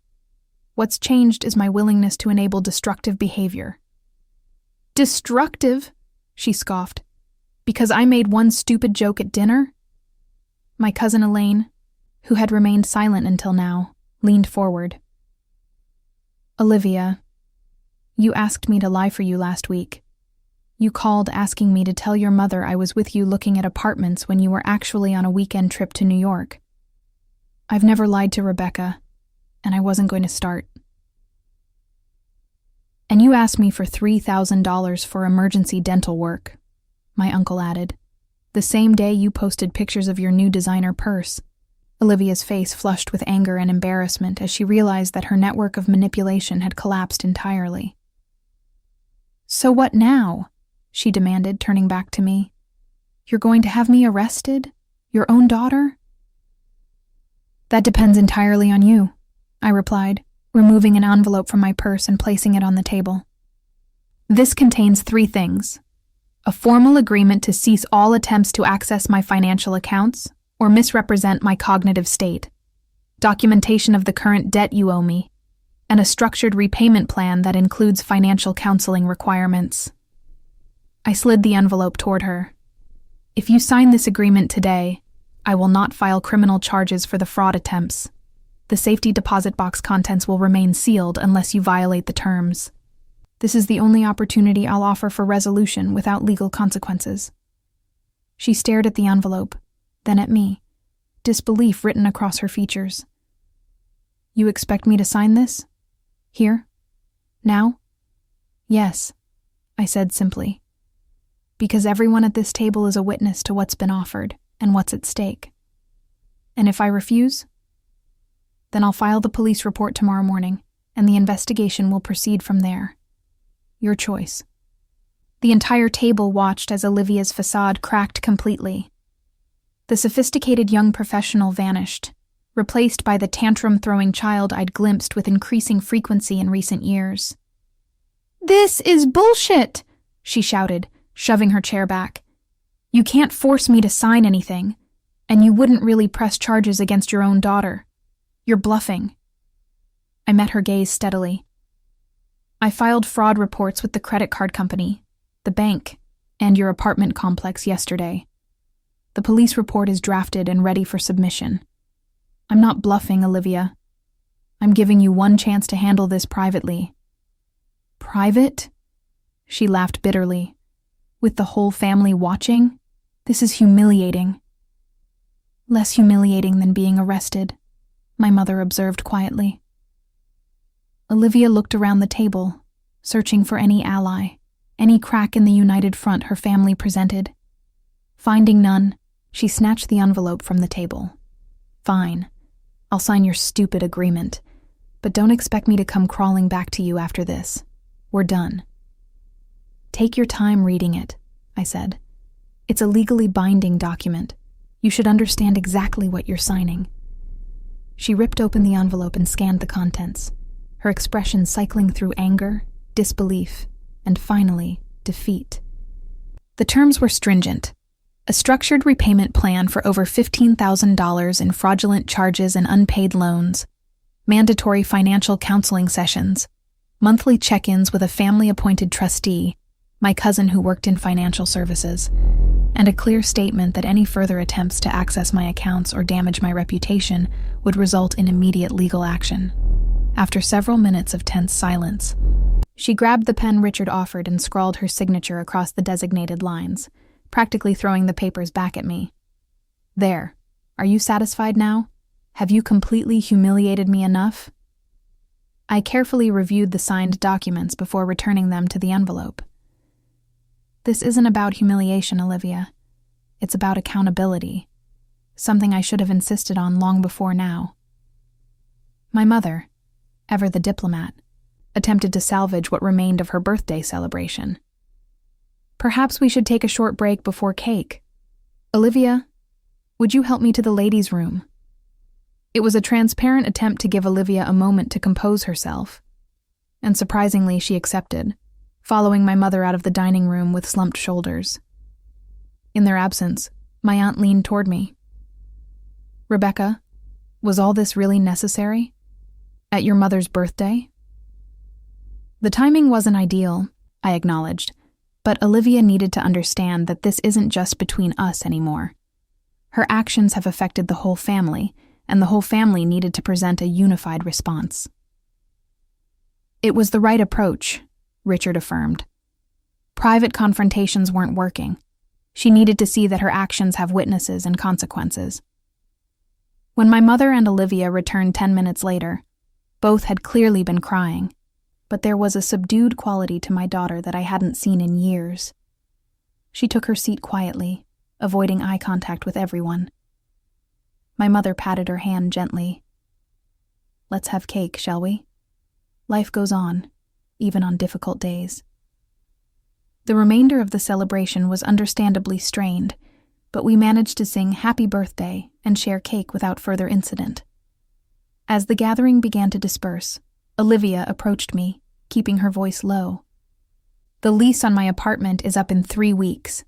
What's changed is my willingness to enable destructive behavior." "Destructive?" she scoffed. "Because I made one stupid joke at dinner? My cousin Elaine, who had remained silent until now, leaned forward. Olivia, you asked me to lie for you last week. You called asking me to tell your mother I was with you looking at apartments when you were actually on a weekend trip to New York. I've never lied to Rebecca, and I wasn't going to start. And you asked me for $3,000 for emergency dental work, my uncle added, the same day you posted pictures of your new designer purse. Olivia's face flushed with anger and embarrassment as she realized that her network of manipulation had collapsed entirely. So what now? She demanded, turning back to me. You're going to have me arrested? Your own daughter? That depends entirely on you, I replied, removing an envelope from my purse and placing it on the table. This contains 3 things: a formal agreement to cease all attempts to access my financial accounts or misrepresent my cognitive state, documentation of the current debt you owe me, and a structured repayment plan that includes financial counseling requirements. I slid the envelope toward her. If you sign this agreement today, I will not file criminal charges for the fraud attempts. The safety deposit box contents will remain sealed unless you violate the terms. This is the only opportunity I'll offer for resolution without legal consequences. She stared at the envelope, then at me, disbelief written across her features. You expect me to sign this? Here? Now? Yes, I said simply. Because everyone at this table is a witness to what's been offered and what's at stake. And if I refuse, then I'll file the police report tomorrow morning, and the investigation will proceed from there. Your choice. The entire table watched as Olivia's facade cracked completely. The sophisticated young professional vanished, replaced by the tantrum-throwing child I'd glimpsed with increasing frequency in recent years. "This is bullshit!" she shouted, shoving her chair back. "You can't force me to sign anything, and you wouldn't really press charges against your own daughter. You're bluffing." I met her gaze steadily. I filed fraud reports with the credit card company, the bank, and your apartment complex yesterday. The police report is drafted and ready for submission. I'm not bluffing, Olivia. I'm giving you one chance to handle this privately. Private? She laughed bitterly. With the whole family watching? This is humiliating. Less humiliating than being arrested, my mother observed quietly. Olivia looked around the table, searching for any ally, any crack in the united front her family presented. Finding none, she snatched the envelope from the table. Fine, I'll sign your stupid agreement, but don't expect me to come crawling back to you after this. We're done. Take your time reading it, I said. It's a legally binding document. You should understand exactly what you're signing. She ripped open the envelope and scanned the contents, her expression cycling through anger, disbelief, and finally, defeat. The terms were stringent. A structured repayment plan for over $15,000 in fraudulent charges and unpaid loans, mandatory financial counseling sessions, monthly check-ins with a family-appointed trustee, my cousin who worked in financial services, and a clear statement that any further attempts to access my accounts or damage my reputation would result in immediate legal action. After several minutes of tense silence, she grabbed the pen Richard offered and scrawled her signature across the designated lines, practically throwing the papers back at me. There. Are you satisfied now? Have you completely humiliated me enough? I carefully reviewed the signed documents before returning them to the envelope. This isn't about humiliation, Olivia. It's about accountability, something I should have insisted on long before now. My mother, ever the diplomat, attempted to salvage what remained of her birthday celebration. Perhaps we should take a short break before cake. Olivia, would you help me to the ladies' room? It was a transparent attempt to give Olivia a moment to compose herself, and surprisingly she accepted, following my mother out of the dining room with slumped shoulders. In their absence, my aunt leaned toward me. Rebecca, was all this really necessary? At your mother's birthday? The timing wasn't ideal, I acknowledged, but Olivia needed to understand that this isn't just between us anymore. Her actions have affected the whole family, and the whole family needed to present a unified response. It was the right approach, Richard affirmed. Private confrontations weren't working. She needed to see that her actions have witnesses and consequences. When my mother and Olivia returned 10 minutes later, both had clearly been crying, but there was a subdued quality to my daughter that I hadn't seen in years. She took her seat quietly, avoiding eye contact with everyone. My mother patted her hand gently. "Let's have cake, shall we? Life goes on, even on difficult days." The remainder of the celebration was understandably strained, but we managed to sing "Happy Birthday" and share cake without further incident. As the gathering began to disperse, Olivia approached me, keeping her voice low. "The lease on my apartment is up in 3 weeks.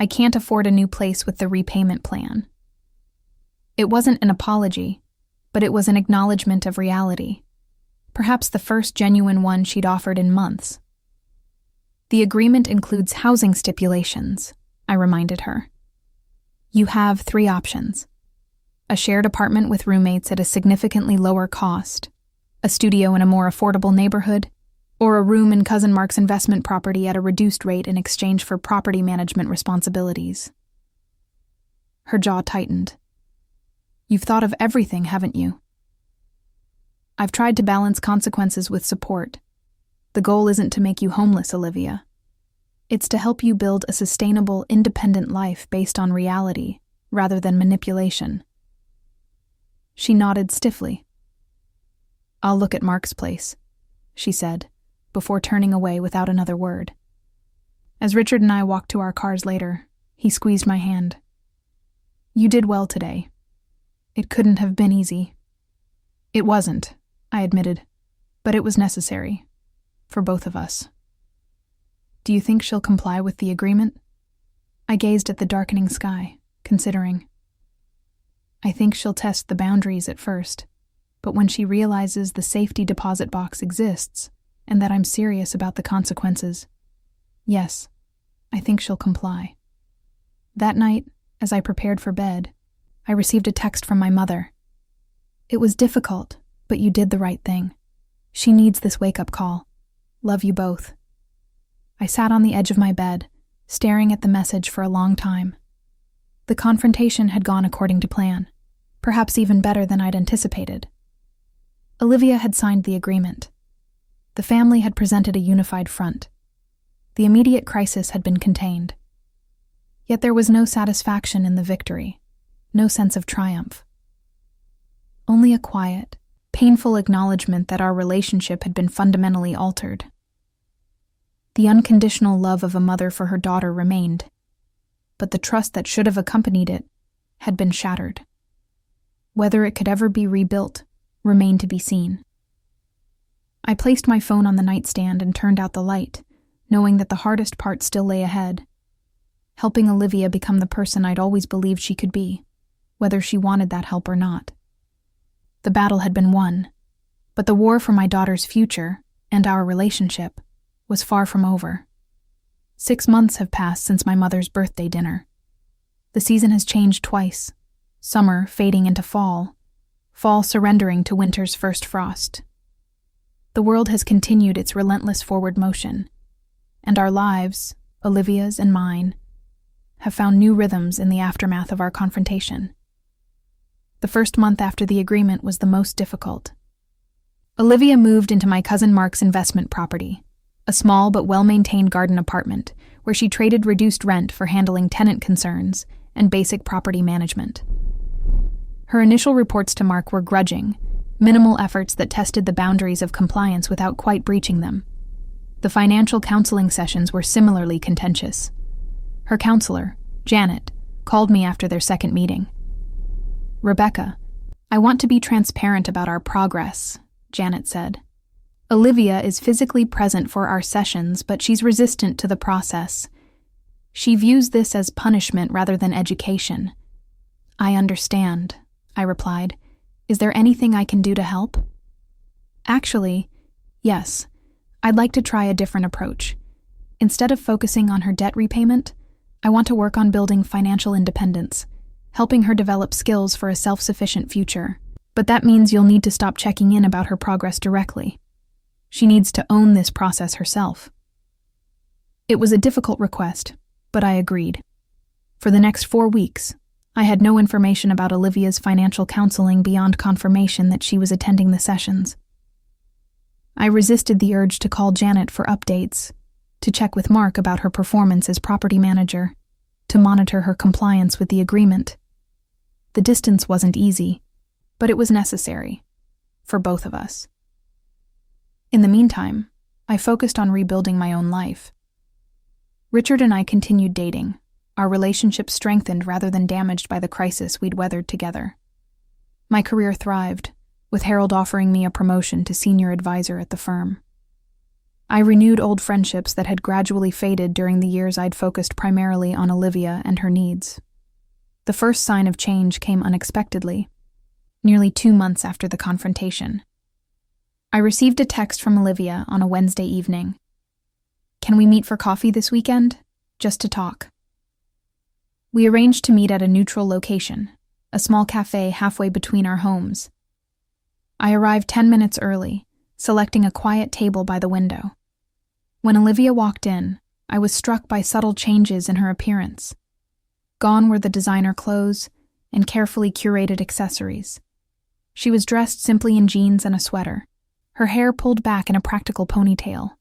I can't afford a new place with the repayment plan." It wasn't an apology, but it was an acknowledgement of reality, perhaps the first genuine one she'd offered in months. "The agreement includes housing stipulations," I reminded her. "You have 3 options. A shared apartment with roommates at a significantly lower cost, a studio in a more affordable neighborhood, or a room in Cousin Mark's investment property at a reduced rate in exchange for property management responsibilities." Her jaw tightened. "You've thought of everything, haven't you?" "I've tried to balance consequences with support. The goal isn't to make you homeless, Olivia. It's to help you build a sustainable, independent life based on reality, rather than manipulation." She nodded stiffly. "I'll look at Mark's place," she said, before turning away without another word. As Richard and I walked to our cars later, he squeezed my hand. "You did well today. It couldn't have been easy." "It wasn't," I admitted, "but it was necessary. For both of us." "Do you think she'll comply with the agreement?" I gazed at the darkening sky, considering. "I think she'll test the boundaries at first, but when she realizes the safety deposit box exists, and that I'm serious about the consequences, yes, I think she'll comply." That night, as I prepared for bed, I received a text from my mother. "It was difficult, but you did the right thing. She needs this wake-up call. Love you both." I sat on the edge of my bed, staring at the message for a long time. The confrontation had gone according to plan, perhaps even better than I'd anticipated. Olivia had signed the agreement. The family had presented a unified front. The immediate crisis had been contained. Yet there was no satisfaction in the victory, no sense of triumph. Only a quiet, painful acknowledgement that our relationship had been fundamentally altered. The unconditional love of a mother for her daughter remained, but the trust that should have accompanied it had been shattered. Whether it could ever be rebuilt remained to be seen. I placed my phone on the nightstand and turned out the light, knowing that the hardest part still lay ahead, helping Olivia become the person I'd always believed she could be, whether she wanted that help or not. The battle had been won, but the war for my daughter's future and our relationship was far from over. 6 months have passed since my mother's birthday dinner. The season has changed twice, summer fading into fall, fall surrendering to winter's first frost. The world has continued its relentless forward motion, and our lives, Olivia's and mine, have found new rhythms in the aftermath of our confrontation. The first month after the agreement was the most difficult. Olivia moved into my cousin Mark's investment property, a small but well-maintained garden apartment where she traded reduced rent for handling tenant concerns and basic property management. Her initial reports to Mark were grudging, minimal efforts that tested the boundaries of compliance without quite breaching them. The financial counseling sessions were similarly contentious. Her counselor, Janet, called me after their second meeting. "Rebecca, I want to be transparent about our progress," Janet said. "Olivia is physically present for our sessions, but she's resistant to the process. She views this as punishment rather than education." "I understand," I replied. "Is there anything I can do to help?" "Actually, yes. I'd like to try a different approach. Instead of focusing on her debt repayment, I want to work on building financial independence. helping her develop skills for a self-sufficient future. But that means you'll need to stop checking in about her progress directly. She needs to own this process herself. It was a difficult request, but I agreed. For the next 4 weeks, I had no information about Olivia's financial counseling beyond confirmation that she was attending the sessions. I resisted the urge to call Janet for updates, to check with Mark about her performance as property manager, to monitor her compliance with the agreement. The distance wasn't easy, but it was necessary, for both of us. In the meantime, I focused on rebuilding my own life. Richard and I continued dating, our relationship strengthened rather than damaged by the crisis we'd weathered together. My career thrived, with Harold offering me a promotion to senior advisor at the firm. I renewed old friendships that had gradually faded during the years I'd focused primarily on Olivia and her needs. The first sign of change came unexpectedly, nearly 2 months after the confrontation. I received a text from Olivia on a Wednesday evening. "Can we meet for coffee this weekend? Just to talk." We arranged to meet at a neutral location, a small cafe halfway between our homes. I arrived 10 minutes early, selecting a quiet table by the window. When Olivia walked in, I was struck by subtle changes in her appearance. Gone were the designer clothes and carefully curated accessories. She was dressed simply in jeans and a sweater, her hair pulled back in a practical ponytail.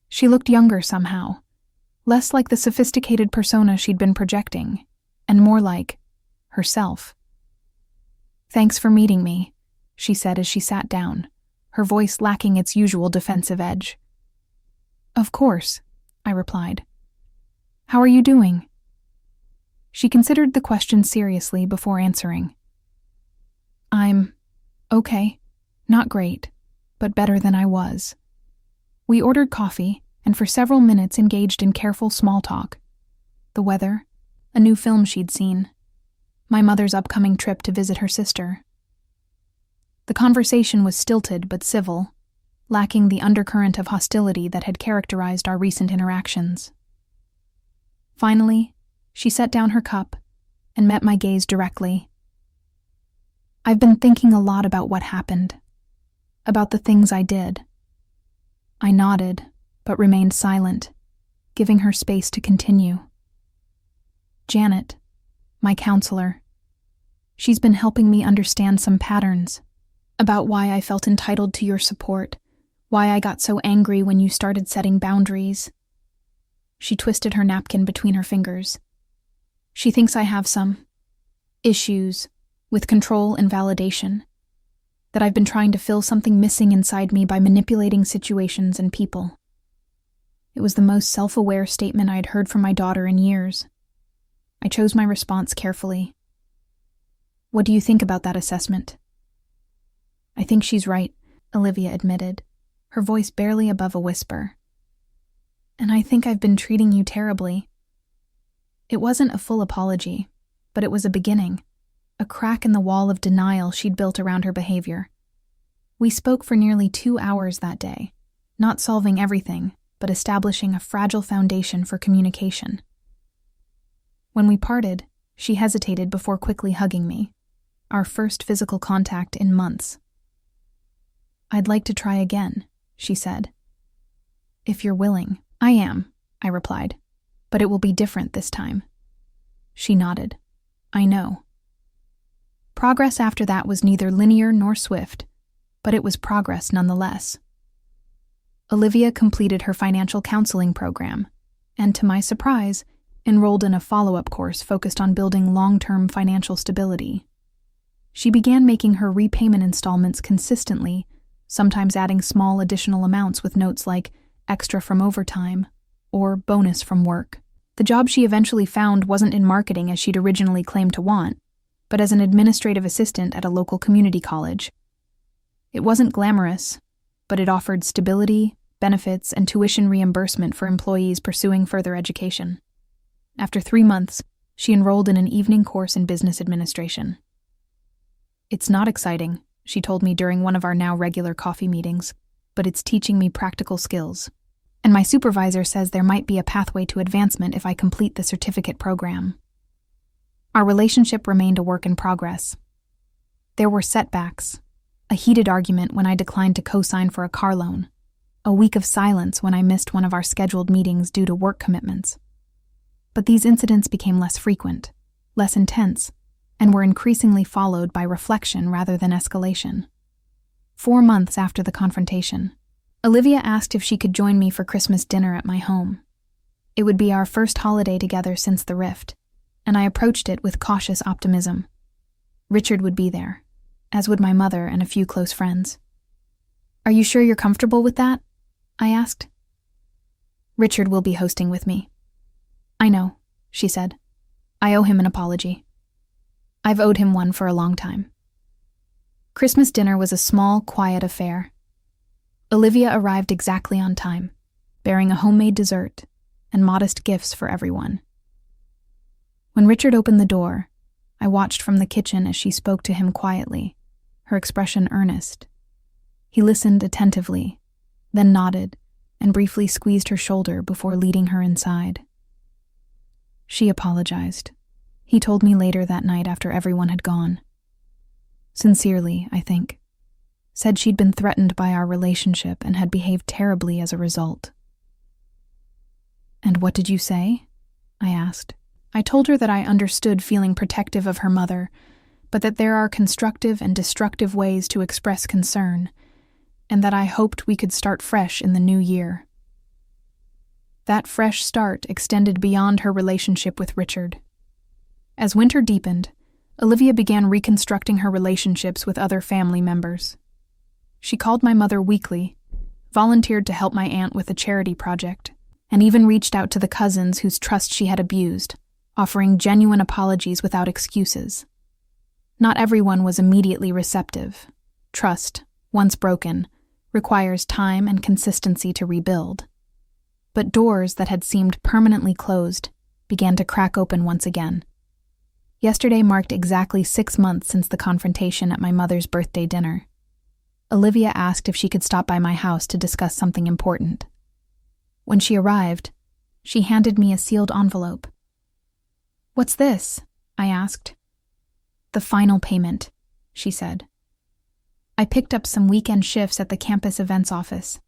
She looked younger somehow, less like the sophisticated persona she'd been projecting, and more like herself. "Thanks for meeting me," she said as she sat down, her voice lacking its usual defensive edge. "Of course," I replied. "How are you doing?" She considered the question seriously before answering. "I'm okay. Not great, but better than I was." We ordered coffee, and for several minutes engaged in careful small talk. The weather, a new film she'd seen, my mother's upcoming trip to visit her sister. The conversation was stilted but civil, lacking the undercurrent of hostility that had characterized our recent interactions. Finally, she set down her cup and met my gaze directly. "I've been thinking a lot about what happened, about the things I did." I nodded, but remained silent, giving her space to continue. "Janet, my counselor, she's been helping me understand some patterns, about why I felt entitled to your support, why I got so angry when you started setting boundaries." She twisted her napkin between her fingers. "She thinks I have some issues with control and validation, that I've been trying to fill something missing inside me by manipulating situations and people." It was the most self-aware statement I'd heard from my daughter in years. I chose my response carefully. "What do you think about that assessment?" "I think she's right," Olivia admitted, her voice barely above a whisper. "And I think I've been treating you terribly." It wasn't a full apology, but it was a beginning, a crack in the wall of denial she'd built around her behavior. We spoke for nearly 2 hours that day, not solving everything, but establishing a fragile foundation for communication. When we parted, she hesitated before quickly hugging me, our first physical contact in months. "I'd like to try again," she said. "If you're willing." "I am," I replied, "but it will be different this time." She nodded. "I know." Progress after that was neither linear nor swift, but it was progress nonetheless. Olivia completed her financial counseling program, and to my surprise, enrolled in a follow-up course focused on building long-term financial stability. She began making her repayment installments consistently, sometimes adding small additional amounts with notes like extra from overtime or bonus from work. The job she eventually found wasn't in marketing as she'd originally claimed to want, but as an administrative assistant at a local community college. It wasn't glamorous, but it offered stability, benefits, and tuition reimbursement for employees pursuing further education. After 3 months, she enrolled in an evening course in business administration. "It's not exciting," she told me during one of our now regular coffee meetings, "but it's teaching me practical skills. And my supervisor says there might be a pathway to advancement if I complete the certificate program." Our relationship remained a work in progress. There were setbacks, a heated argument when I declined to co-sign for a car loan, a week of silence when I missed one of our scheduled meetings due to work commitments. But these incidents became less frequent, less intense, and were increasingly followed by reflection rather than escalation. 4 months after the confrontation, Olivia asked if she could join me for Christmas dinner at my home. It would be our first holiday together since the rift, and I approached it with cautious optimism. Richard would be there, as would my mother and a few close friends. "Are you sure you're comfortable with that?" I asked. "Richard will be hosting with me." "I know," she said. "I owe him an apology. I've owed him one for a long time." Christmas dinner was a small, quiet affair. Olivia arrived exactly on time, bearing a homemade dessert and modest gifts for everyone. When Richard opened the door, I watched from the kitchen as she spoke to him quietly, her expression earnest. He listened attentively, then nodded and briefly squeezed her shoulder before leading her inside. She apologized, he told me later that night after everyone had gone. Sincerely, I think. Said she'd been threatened by our relationship and had behaved terribly as a result. "And what did you say?" I asked. I told her that I understood feeling protective of her mother, but that there are constructive and destructive ways to express concern, and that I hoped we could start fresh in the new year. That fresh start extended beyond her relationship with Richard. As winter deepened, Olivia began reconstructing her relationships with other family members. She called my mother weekly, volunteered to help my aunt with a charity project, and even reached out to the cousins whose trust she had abused, offering genuine apologies without excuses. Not everyone was immediately receptive. Trust, once broken, requires time and consistency to rebuild. But doors that had seemed permanently closed began to crack open once again. Yesterday marked exactly 6 months since the confrontation at my mother's birthday dinner. Olivia asked if she could stop by my house to discuss something important. When she arrived, she handed me a sealed envelope. "What's this?" I asked. "The final payment," she said. I picked up some weekend shifts at the campus events office.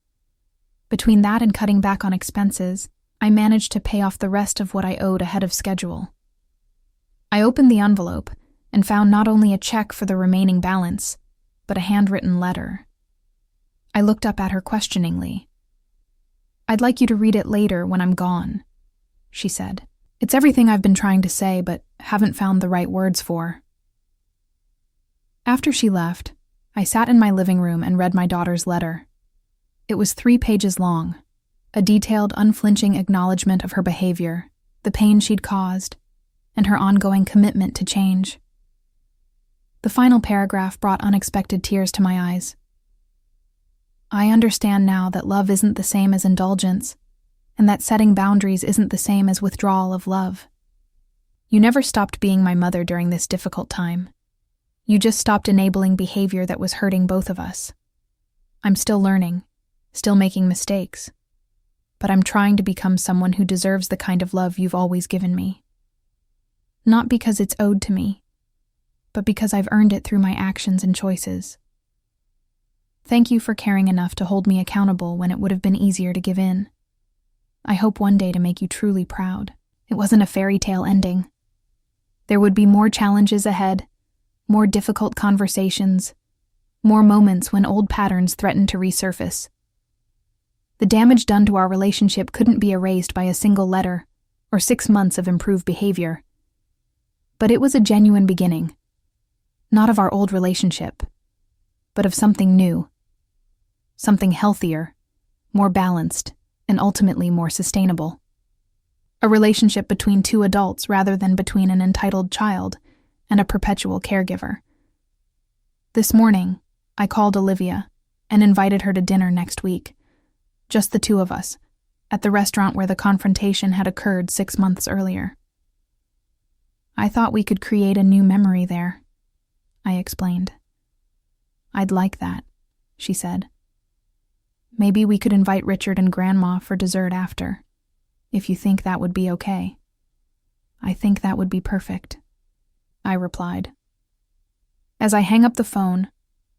Between that and cutting back on expenses, I managed to pay off the rest of what I owed ahead of schedule. I opened the envelope and found not only a check for the remaining balance, but a handwritten letter. I looked up at her questioningly. "I'd like you to read it later when I'm gone," she said. "It's everything I've been trying to say, but haven't found the right words for." After she left, I sat in my living room and read my daughter's letter. It was 3 pages long, a detailed, unflinching acknowledgement of her behavior, the pain she'd caused, and her ongoing commitment to change. The final paragraph brought unexpected tears to my eyes. "I understand now that love isn't the same as indulgence, and that setting boundaries isn't the same as withdrawal of love. You never stopped being my mother during this difficult time. You just stopped enabling behavior that was hurting both of us. I'm still learning, still making mistakes, but I'm trying to become someone who deserves the kind of love you've always given me. Not because it's owed to me, but because I've earned it through my actions and choices. Thank you for caring enough to hold me accountable when it would have been easier to give in. I hope one day to make you truly proud. It wasn't a fairy tale ending. There would be more challenges ahead, more difficult conversations, more moments when old patterns threatened to resurface. The damage done to our relationship couldn't be erased by a single letter or 6 months of improved behavior. But it was a genuine beginning, not of our old relationship, but of something new, something healthier, more balanced, and ultimately more sustainable. A relationship between 2 adults rather than between an entitled child and a perpetual caregiver. This morning, I called Olivia and invited her to dinner next week, just the 2 of us, at the restaurant where the confrontation had occurred 6 months earlier. I thought we could create a new memory there, I explained. I'd like that, she said. Maybe we could invite Richard and Grandma for dessert after, if you think that would be okay. I think that would be perfect. I replied. As I hang up the phone,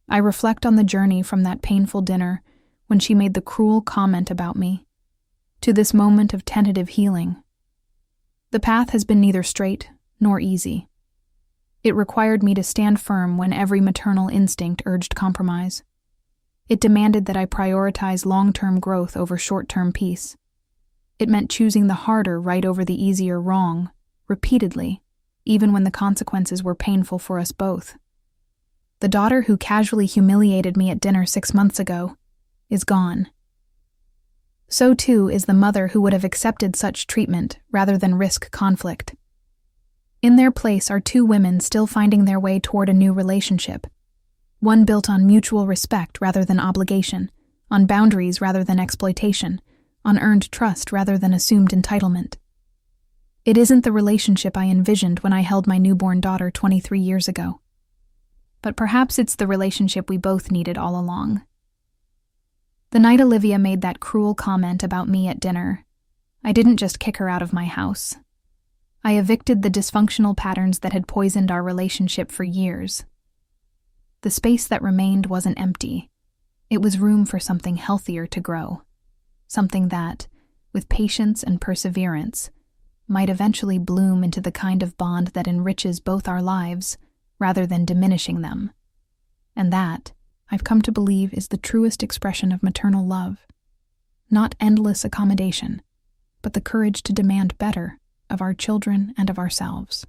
I reflect on the journey from that painful dinner when she made the cruel comment about me, to this moment of tentative healing. The path has been neither straight nor easy. It required me to stand firm when every maternal instinct urged compromise. It demanded that I prioritize long-term growth over short-term peace. It meant choosing the harder right over the easier wrong, repeatedly, even when the consequences were painful for us both. The daughter who casually humiliated me at dinner 6 months ago is gone. So too is the mother who would have accepted such treatment rather than risk conflict. In their place are 2 women still finding their way toward a new relationship, one built on mutual respect rather than obligation, on boundaries rather than exploitation, on earned trust rather than assumed entitlement. It isn't the relationship I envisioned when I held my newborn daughter 23 years ago. But perhaps it's the relationship we both needed all along. The night Olivia made that cruel comment about me at dinner, I didn't just kick her out of my house. I evicted the dysfunctional patterns that had poisoned our relationship for years. The space that remained wasn't empty. It was room for something healthier to grow. Something that, with patience and perseverance, might eventually bloom into the kind of bond that enriches both our lives, rather than diminishing them. And that, I've come to believe, is the truest expression of maternal love. Not endless accommodation, but the courage to demand better of our children and of ourselves.